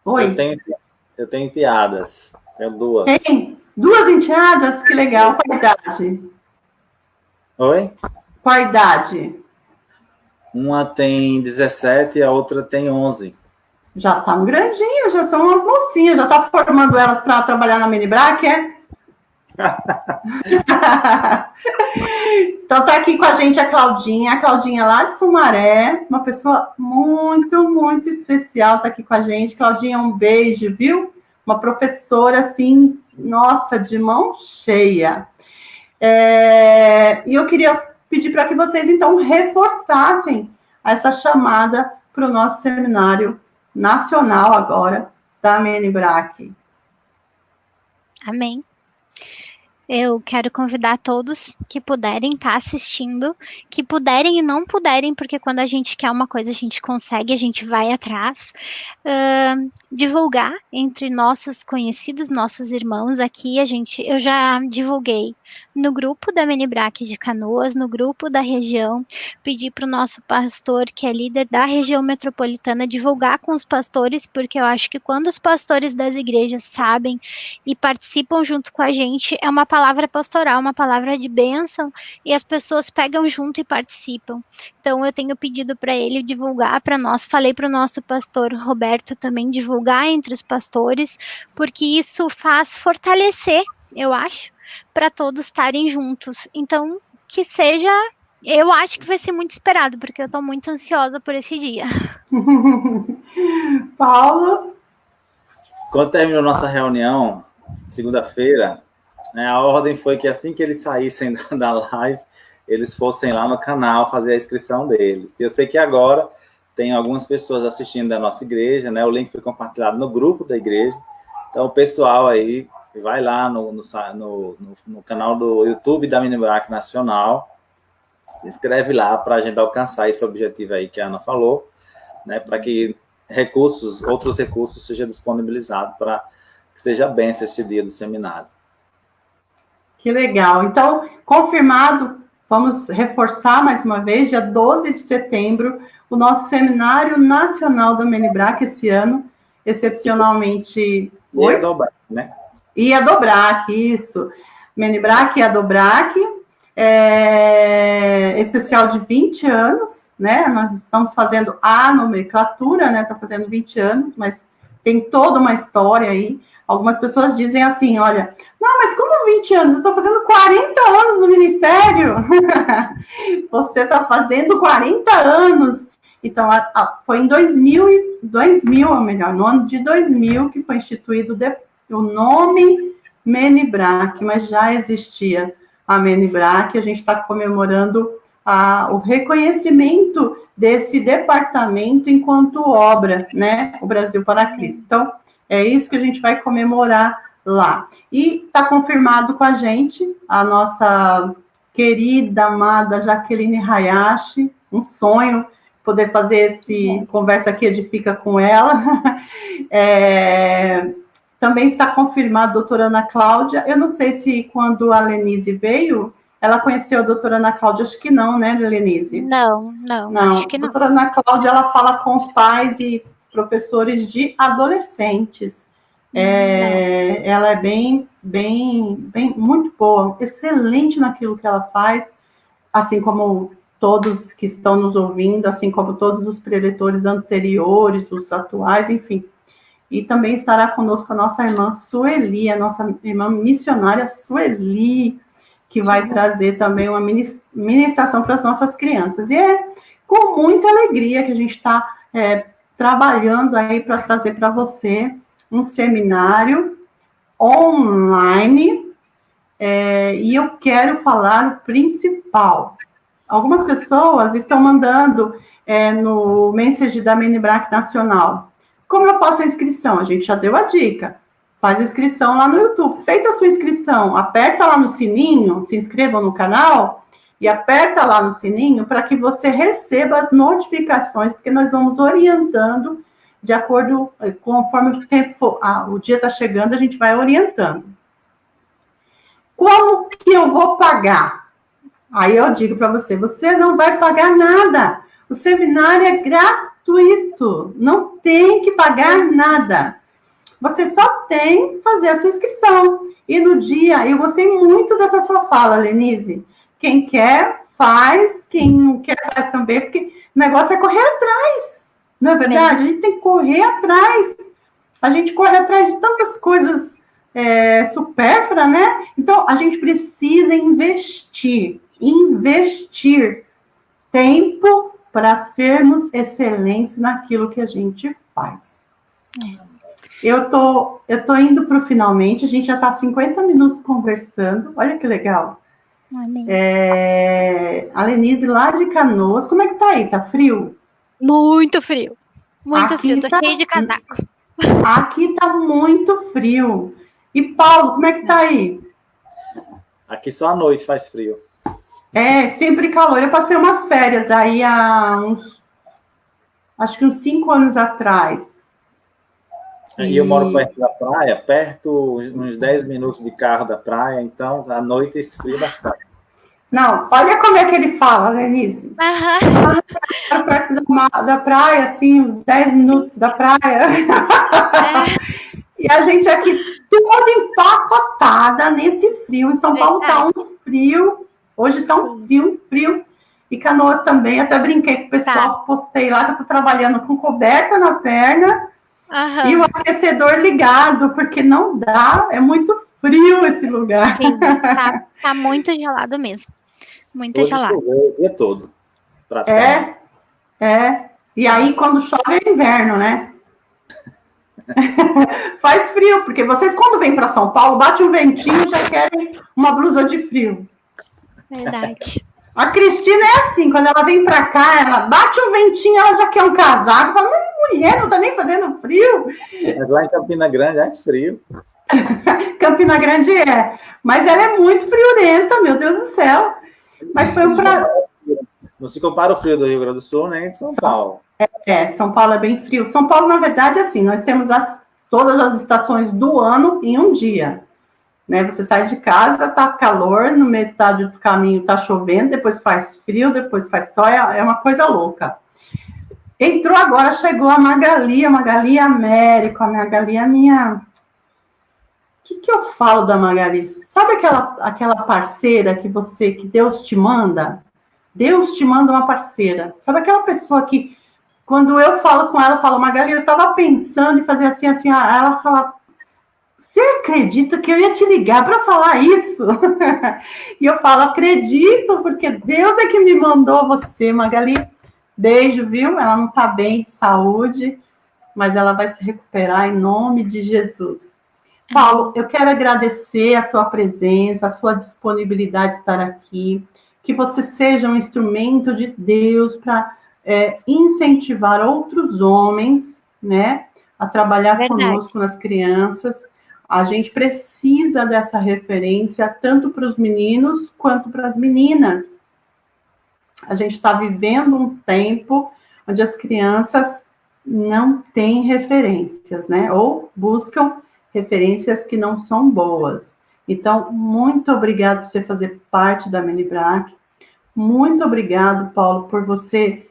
Oi. Eu tenho enteadas. Tenho 2. Tem 2 enteadas? Que legal. Qual a idade? Oi? Qual a idade? Uma tem 17 e a outra tem 11. Já estão grandinhas, já são umas mocinhas. Já está formando elas para trabalhar na Minibrac, é? Então tá aqui com a gente a Claudinha lá de Sumaré, uma pessoa muito, muito especial tá aqui com a gente. Claudinha, um beijo, viu? Uma professora, assim, nossa, de mão cheia. E eu queria pedir para que vocês, então, reforçassem essa chamada para o nosso seminário nacional agora, da MENIBRAC. Amém. Eu quero convidar todos que puderem estar assistindo, que puderem e não puderem, porque quando a gente quer uma coisa, a gente consegue, a gente vai atrás. Divulgar entre nossos conhecidos, nossos irmãos aqui, eu já divulguei no grupo da MENIBRAC de Canoas, no grupo da região, pedi para o nosso pastor, que é líder da região metropolitana, divulgar com os pastores, porque eu acho que quando os pastores das igrejas sabem e participam junto com a gente, é uma palavra pastoral, uma palavra de bênção, e as pessoas pegam junto e participam. Então eu tenho pedido para ele divulgar para nós, falei para o nosso pastor Roberto também divulgar entre os pastores, porque isso faz fortalecer, eu acho, para todos estarem juntos. Então, que seja, eu acho que vai ser muito esperado, porque eu estou muito ansiosa por esse dia. Paulo? Quando terminou nossa reunião, segunda-feira, né, a ordem foi que assim que eles saíssem da live, eles fossem lá no canal fazer a inscrição deles. E eu sei que agora tem algumas pessoas assistindo da nossa igreja, né? O link foi compartilhado no grupo da igreja. Então, o pessoal aí vai lá no canal do YouTube da MENIBRAC Nacional, se inscreve lá para a gente alcançar esse objetivo aí que a Ana falou, né? Para que outros recursos sejam disponibilizados para que seja bênção esse dia do seminário. Que legal. Então, confirmado, vamos reforçar mais uma vez, dia 12 de setembro, o nosso Seminário Nacional da MENIBRAC esse ano, excepcionalmente... E a Dobrac, né? E a Dobrac, isso. MENIBRAC e a Dobrac, especial de 20 anos, né? Nós estamos fazendo a nomenclatura, né? Está fazendo 20 anos, mas tem toda uma história aí. Algumas pessoas dizem assim, olha, não, mas como 20 anos? Eu estou fazendo 40 anos no ministério. Você está fazendo 40 anos. Então, foi em 2000, ou melhor, no ano de 2000, que foi instituído o nome MENIBRAC, mas já existia a MENIBRAC. A gente está comemorando o reconhecimento desse departamento enquanto obra, né? O Brasil para Cristo. Então, é isso que a gente vai comemorar lá. E está confirmado com a gente a nossa querida, amada Jaqueline Hayashi, um sonho poder fazer esse conversa que edifica com ela. Também está confirmada a doutora Ana Cláudia. Eu não sei se quando a Lenise veio, ela conheceu a doutora Ana Cláudia, acho que não, né, Lenise? Não, acho que não. A doutora Ana Cláudia, ela fala com os pais e professores de adolescentes. Ela é bem, muito boa, excelente naquilo que ela faz, assim como todos que estão nos ouvindo, assim como todos os preletores anteriores, os atuais, enfim. E também estará conosco a nossa irmã Sueli, a nossa irmã missionária Sueli, que vai trazer também uma ministração para as nossas crianças. E é com muita alegria que a gente está trabalhando aí para trazer para você um seminário online, e eu quero falar o principal. Algumas pessoas estão mandando no message da MENIBRAC Nacional. Como eu faço a inscrição? A gente já deu a dica. Faz a inscrição lá no YouTube. Feita a sua inscrição, aperta lá no sininho, se inscrevam no canal, e aperta lá no sininho para que você receba as notificações, porque nós vamos orientando de acordo, conforme o tempo for. O dia está chegando, a gente vai orientando. Como que eu vou pagar? Aí eu digo para você, você não vai pagar nada. O seminário é gratuito, não tem que pagar nada. Você só tem que fazer a sua inscrição. E no dia, eu gostei muito dessa sua fala, Lenise. Quem quer, faz. Quem não quer, faz também, porque o negócio é correr atrás. Não é verdade? A gente tem que correr atrás. A gente corre atrás de tantas coisas supérflua, né? Então, a gente precisa investir tempo para sermos excelentes naquilo que a gente faz. Eu tô indo para o finalmente, a gente já está 50 minutos conversando, olha que legal. A Lenise lá de Canoas, como é que tá aí? Tá frio? Muito frio. Muito Aqui frio, tô cheia de casaco. Aqui tá muito frio. E Paulo, como é que tá aí? Aqui só à noite faz frio. Sempre calor. Eu passei umas férias aí acho que uns 5 anos atrás. E eu moro perto da praia, uns 10 minutos de carro da praia, então à noite esfria bastante. Não, olha como é que ele fala, Lenise. Perto da praia, assim, uns 10 minutos da praia. E a gente aqui toda empacotada nesse frio. Em São Paulo tá um frio. Hoje tá um frio. E Canoas também. Até brinquei com o pessoal, postei lá que eu tô trabalhando com coberta na perna e o aquecedor ligado, porque não dá, é muito frio esse lugar. Sim, tá muito gelado mesmo. Muito gelado. O dia todo. E aí, quando chove, é inverno, né? Faz frio, porque vocês, quando vêm para São Paulo, bate um ventinho, já querem uma blusa de frio. Verdade. A Cristina é assim, quando ela vem para cá, ela bate um ventinho, ela já quer um casaco. Fala, mulher, não tá nem fazendo frio. Mas lá em Campina Grande é frio. Campina Grande mas ela é muito friorenta, meu Deus do céu. Mas foi um prazer. Não se compara o frio do Rio Grande do Sul nem de São Paulo. São Paulo é bem frio. São Paulo, na verdade, assim, nós temos todas as estações do ano em um dia. Né? Você sai de casa, tá calor, no metade do caminho tá chovendo, depois faz frio, depois faz sol, é uma coisa louca. Entrou agora, chegou a Magali Américo, a Magali é minha... O que eu falo da Magali? Sabe aquela parceira que Deus te manda? Deus te manda uma parceira. Sabe aquela pessoa que, quando eu falo com ela, eu falo, Magali, eu estava pensando em fazer assim, ela fala, você acredita que eu ia te ligar para falar isso? E eu falo, acredito, porque Deus é que me mandou você, Magali. Beijo, viu? Ela não está bem de saúde, mas ela vai se recuperar em nome de Jesus. Paulo, eu quero agradecer a sua presença, a sua disponibilidade de estar aqui, que você seja um instrumento de Deus para incentivar outros homens, né, a trabalhar conosco nas crianças. A gente precisa dessa referência tanto para os meninos quanto para as meninas. A gente está vivendo um tempo onde as crianças não têm referências, né, ou buscam referências que não são boas. Então, muito obrigado por você fazer parte da Menibrac. Muito obrigado, Paulo, por você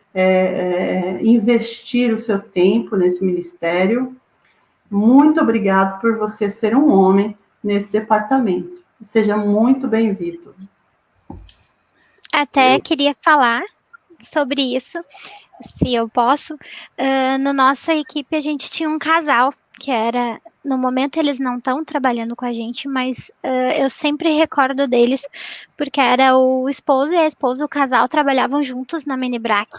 investir o seu tempo nesse ministério. Muito obrigado por você ser um homem nesse departamento. Seja muito bem-vindo. Até queria falar sobre isso, se eu posso. Na nossa equipe, a gente tinha um casal que era... No momento, eles não estão trabalhando com a gente, mas eu sempre recordo deles, porque era o esposo e a esposa, o casal, trabalhavam juntos na Menibrac.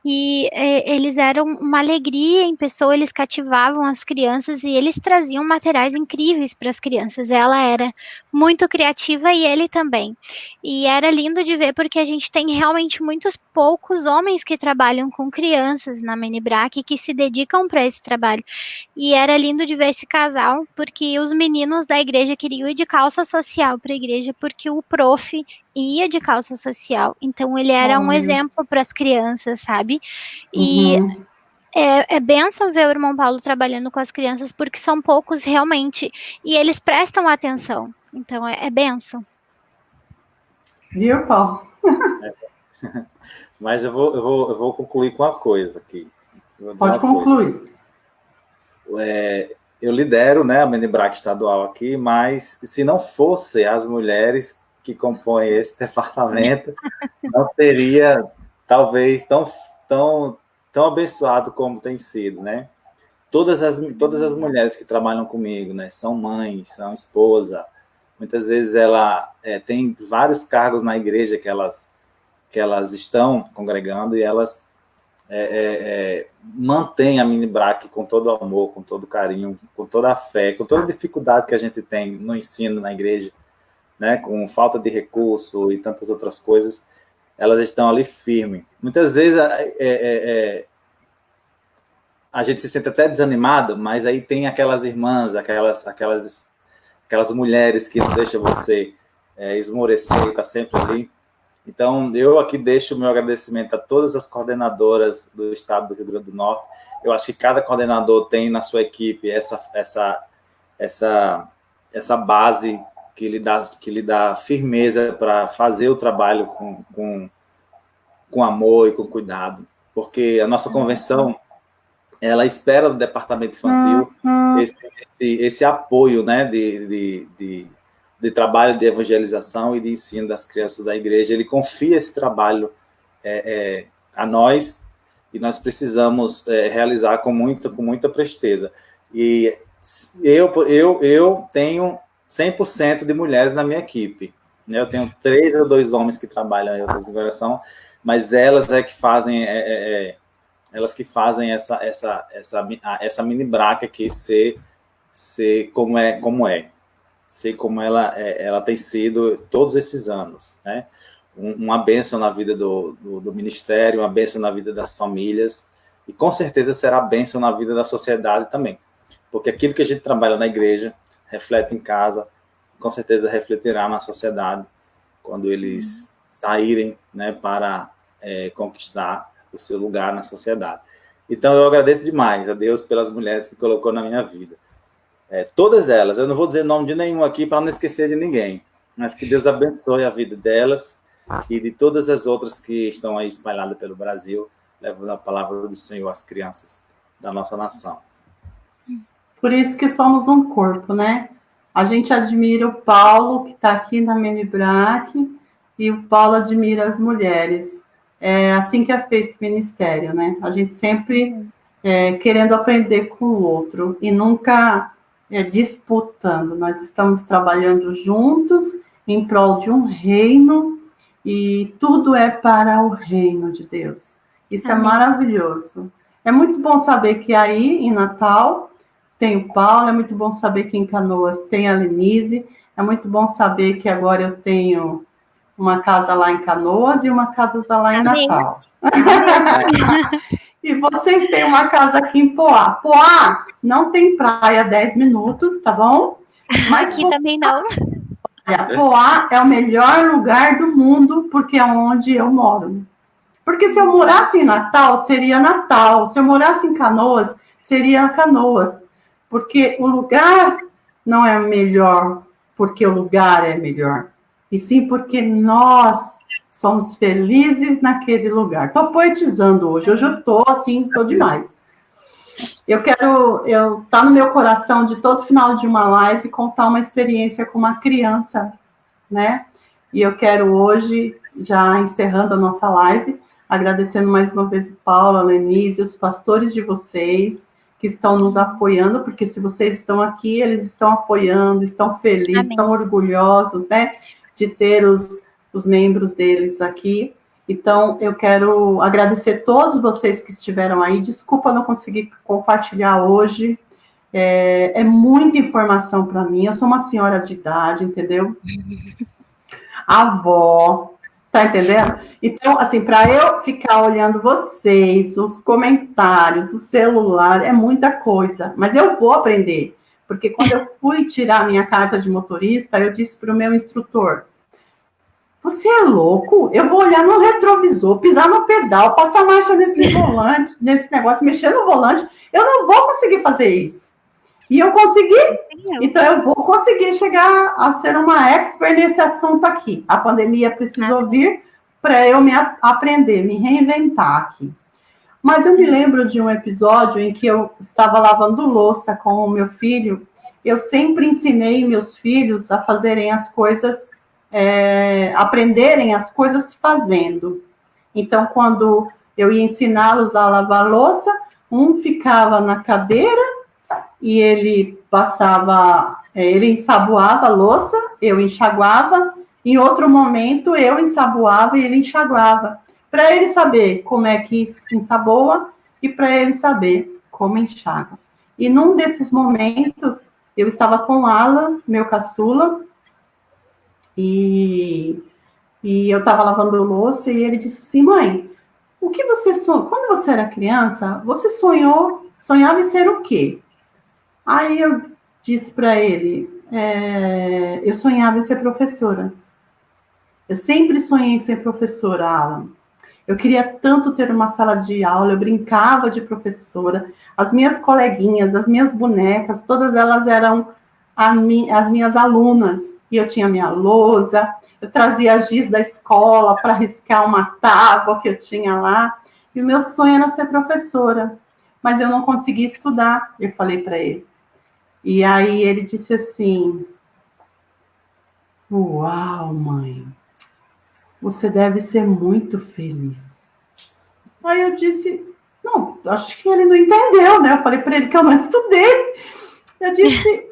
E eles eram uma alegria em pessoa, eles cativavam as crianças e eles traziam materiais incríveis para as crianças. Ela era muito criativa e ele também. E era lindo de ver, porque a gente tem realmente muitos poucos homens que trabalham com crianças na Menibrac, que se dedicam para esse trabalho. E era lindo de ver esse casal, porque os meninos da igreja queriam ir de calça social para a igreja, porque o prof ia de calça social. Então, ele era um exemplo para as crianças, sabe? E é bênção ver o irmão Paulo trabalhando com as crianças, porque são poucos realmente, e eles prestam atenção. Então, é bênção. Viu, Paulo? Mas eu vou concluir com uma coisa aqui. Pode concluir. Eu lidero, né, a Menibrac estadual aqui, mas se não fosse as mulheres que compõem esse departamento, não seria talvez tão abençoado como tem sido, né? todas as mulheres que trabalham comigo, né, são mães, são esposa. Muitas vezes ela tem vários cargos na igreja que elas estão congregando e elas mantêm a Mini Brac com todo amor, com todo carinho, com toda a fé, com toda a dificuldade que a gente tem no ensino na igreja, né, com falta de recurso e tantas outras coisas, elas estão ali firmes. Muitas vezes a gente se sente até desanimado, mas aí tem aquelas irmãs, aquelas mulheres que não deixam você esmorecer e tá sempre ali. Então, eu aqui deixo o meu agradecimento a todas as coordenadoras do estado do Rio Grande do Norte. Eu acho que cada coordenador tem na sua equipe essa base que lhe dá firmeza para fazer o trabalho com amor e com cuidado. Porque a nossa convenção, ela espera do departamento infantil esse apoio, né, de trabalho de evangelização e de ensino das crianças da igreja. Ele confia esse trabalho a nós e nós precisamos realizar com muita presteza. E eu tenho 100% de mulheres na minha equipe, né? Eu tenho 3 ou 2 homens que trabalham em outra conversão, mas elas que fazem essa Mini Brac aqui ser como é. Sei como ela tem sido todos esses anos, né? Uma bênção na vida do ministério, uma bênção na vida das famílias, e com certeza será bênção na vida da sociedade também, porque aquilo que a gente trabalha na igreja reflete em casa, com certeza refletirá na sociedade, quando eles saírem, né, para conquistar o seu lugar na sociedade. Então, eu agradeço demais a Deus pelas mulheres que colocou na minha vida. Todas elas, eu não vou dizer nome de nenhum aqui para não esquecer de ninguém, mas que Deus abençoe a vida delas e de todas as outras que estão aí espalhadas pelo Brasil, levando a palavra do Senhor às crianças da nossa nação. Por isso que somos um corpo, né? A gente admira o Paulo, que está aqui na Mini Brac, e o Paulo admira as mulheres. É assim que é feito o ministério, né? A gente sempre querendo aprender com o outro e nunca disputando. Nós estamos trabalhando juntos em prol de um reino e tudo é para o reino de Deus. Isso Amém. É maravilhoso. É muito bom saber que aí em Natal tem o Paulo, é muito bom saber que em Canoas tem a Lenise, é muito bom saber que agora eu tenho uma casa lá em Canoas e uma casa lá em Amém. Natal. E vocês têm uma casa aqui em Poá. Poá não tem praia 10 minutos, tá bom? Mas aqui também não. Poá é o melhor lugar do mundo, porque é onde eu moro. Porque se eu morasse em Natal, seria Natal. Se eu morasse em Canoas, seria Canoas. Porque o lugar não é melhor porque o lugar é melhor. E sim porque nós somos felizes naquele lugar. Estou poetizando hoje. Hoje eu estou assim, estou demais. Tá no meu coração de todo final de uma live contar uma experiência com uma criança, né? E eu quero hoje, já encerrando a nossa live, agradecendo mais uma vez o Paulo, a Lenise, os pastores de vocês, que estão nos apoiando, porque se vocês estão aqui, eles estão apoiando, estão felizes, Amém. Estão orgulhosos, né, de ter os membros deles aqui. Então, eu quero agradecer todos vocês que estiveram aí. Desculpa não conseguir compartilhar hoje. É muita informação para mim. Eu sou uma senhora de idade, entendeu? Avó, tá entendendo? Então, assim, para eu ficar olhando vocês, os comentários, o celular, é muita coisa. Mas eu vou aprender. Porque quando eu fui tirar minha carta de motorista, eu disse para o meu instrutor: você é louco? Eu vou olhar no retrovisor, pisar no pedal, passar marcha nesse volante, nesse negócio, mexer no volante. Eu não vou conseguir fazer isso. E eu consegui. Então, eu vou conseguir chegar a ser uma expert nesse assunto aqui. A pandemia precisou vir para eu me aprender, me reinventar aqui. Mas eu me lembro de um episódio em que eu estava lavando louça com o meu filho. Eu sempre ensinei meus filhos a fazerem as coisas, aprenderem as coisas fazendo. Então, quando eu ia ensiná-los a lavar louça, Um ficava na cadeira e ele ele ensaboava a louça, eu enxaguava. Em outro momento, eu ensaboava e ele enxaguava. Para ele saber como é que ensaboa e para ele saber como enxaga. E num desses momentos, eu estava com o Alan, meu caçula, e eu estava lavando louça e ele disse assim, mãe, o que você sonhou? Quando você era criança, você sonhava em ser o quê? Aí eu disse para ele, eu sonhava em ser professora. Eu sempre sonhei em ser professora, Alan. Eu queria tanto ter uma sala de aula, eu brincava de professora. As minhas coleguinhas, as minhas bonecas, todas elas eram as minhas alunas. E eu tinha minha lousa, eu trazia giz da escola para riscar uma tábua que eu tinha lá. E o meu sonho era ser professora. Mas eu não conseguia estudar, eu falei para ele. E aí ele disse assim, uau, mãe, você deve ser muito feliz. Aí eu disse, não, acho que ele não entendeu, né? Eu falei para ele que eu não estudei. Eu disse,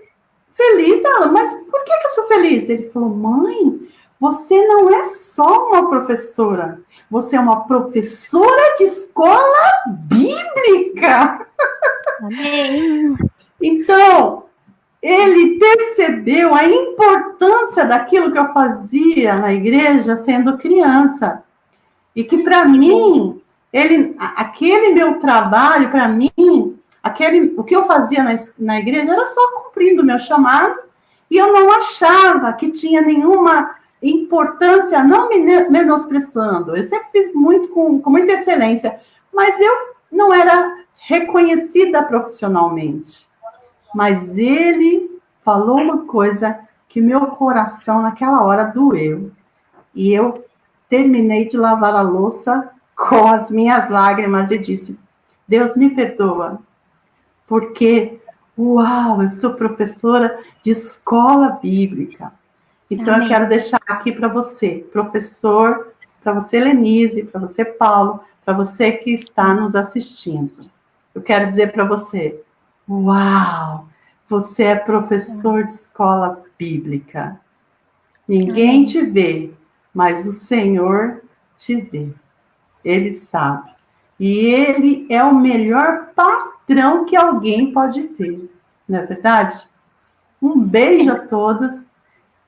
feliz, Alan, mas por que eu sou feliz? Ele falou, mãe, você não é só uma professora, você é uma professora de escola bíblica. Amém. Então, ele percebeu a importância daquilo que eu fazia na igreja sendo criança. E que para mim, aquele meu trabalho, para mim, o que eu fazia na igreja era só cumprindo o meu chamado, e eu não achava que tinha nenhuma importância, não me menosprezando. Eu sempre fiz muito com muita excelência, mas eu não era reconhecida profissionalmente. Mas ele falou uma coisa que meu coração naquela hora doeu. E eu terminei de lavar a louça com as minhas lágrimas e disse, Deus me perdoa, porque, uau, eu sou professora de escola bíblica. Então, Amém. eu quero deixar aqui para você, professor, para você, Lenise, para você, Paulo, para você que está nos assistindo. Eu quero dizer para você, uau, você é professor de escola bíblica. Ninguém te vê, mas o Senhor te vê. Ele sabe. E ele é o melhor patrão que alguém pode ter. Não é verdade? Um beijo a todos.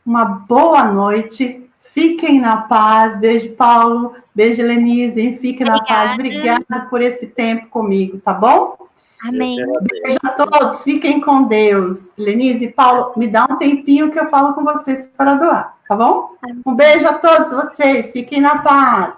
Uma boa noite. Fiquem na paz. Beijo, Paulo. Beijo, Lenise. Fiquem na paz. Obrigada por esse tempo comigo, tá bom? Amém. Beijo a todos. Fiquem com Deus. Lenise e Paulo, me dá um tempinho que eu falo com vocês para doar, tá bom? Um beijo a todos vocês. Fiquem na paz.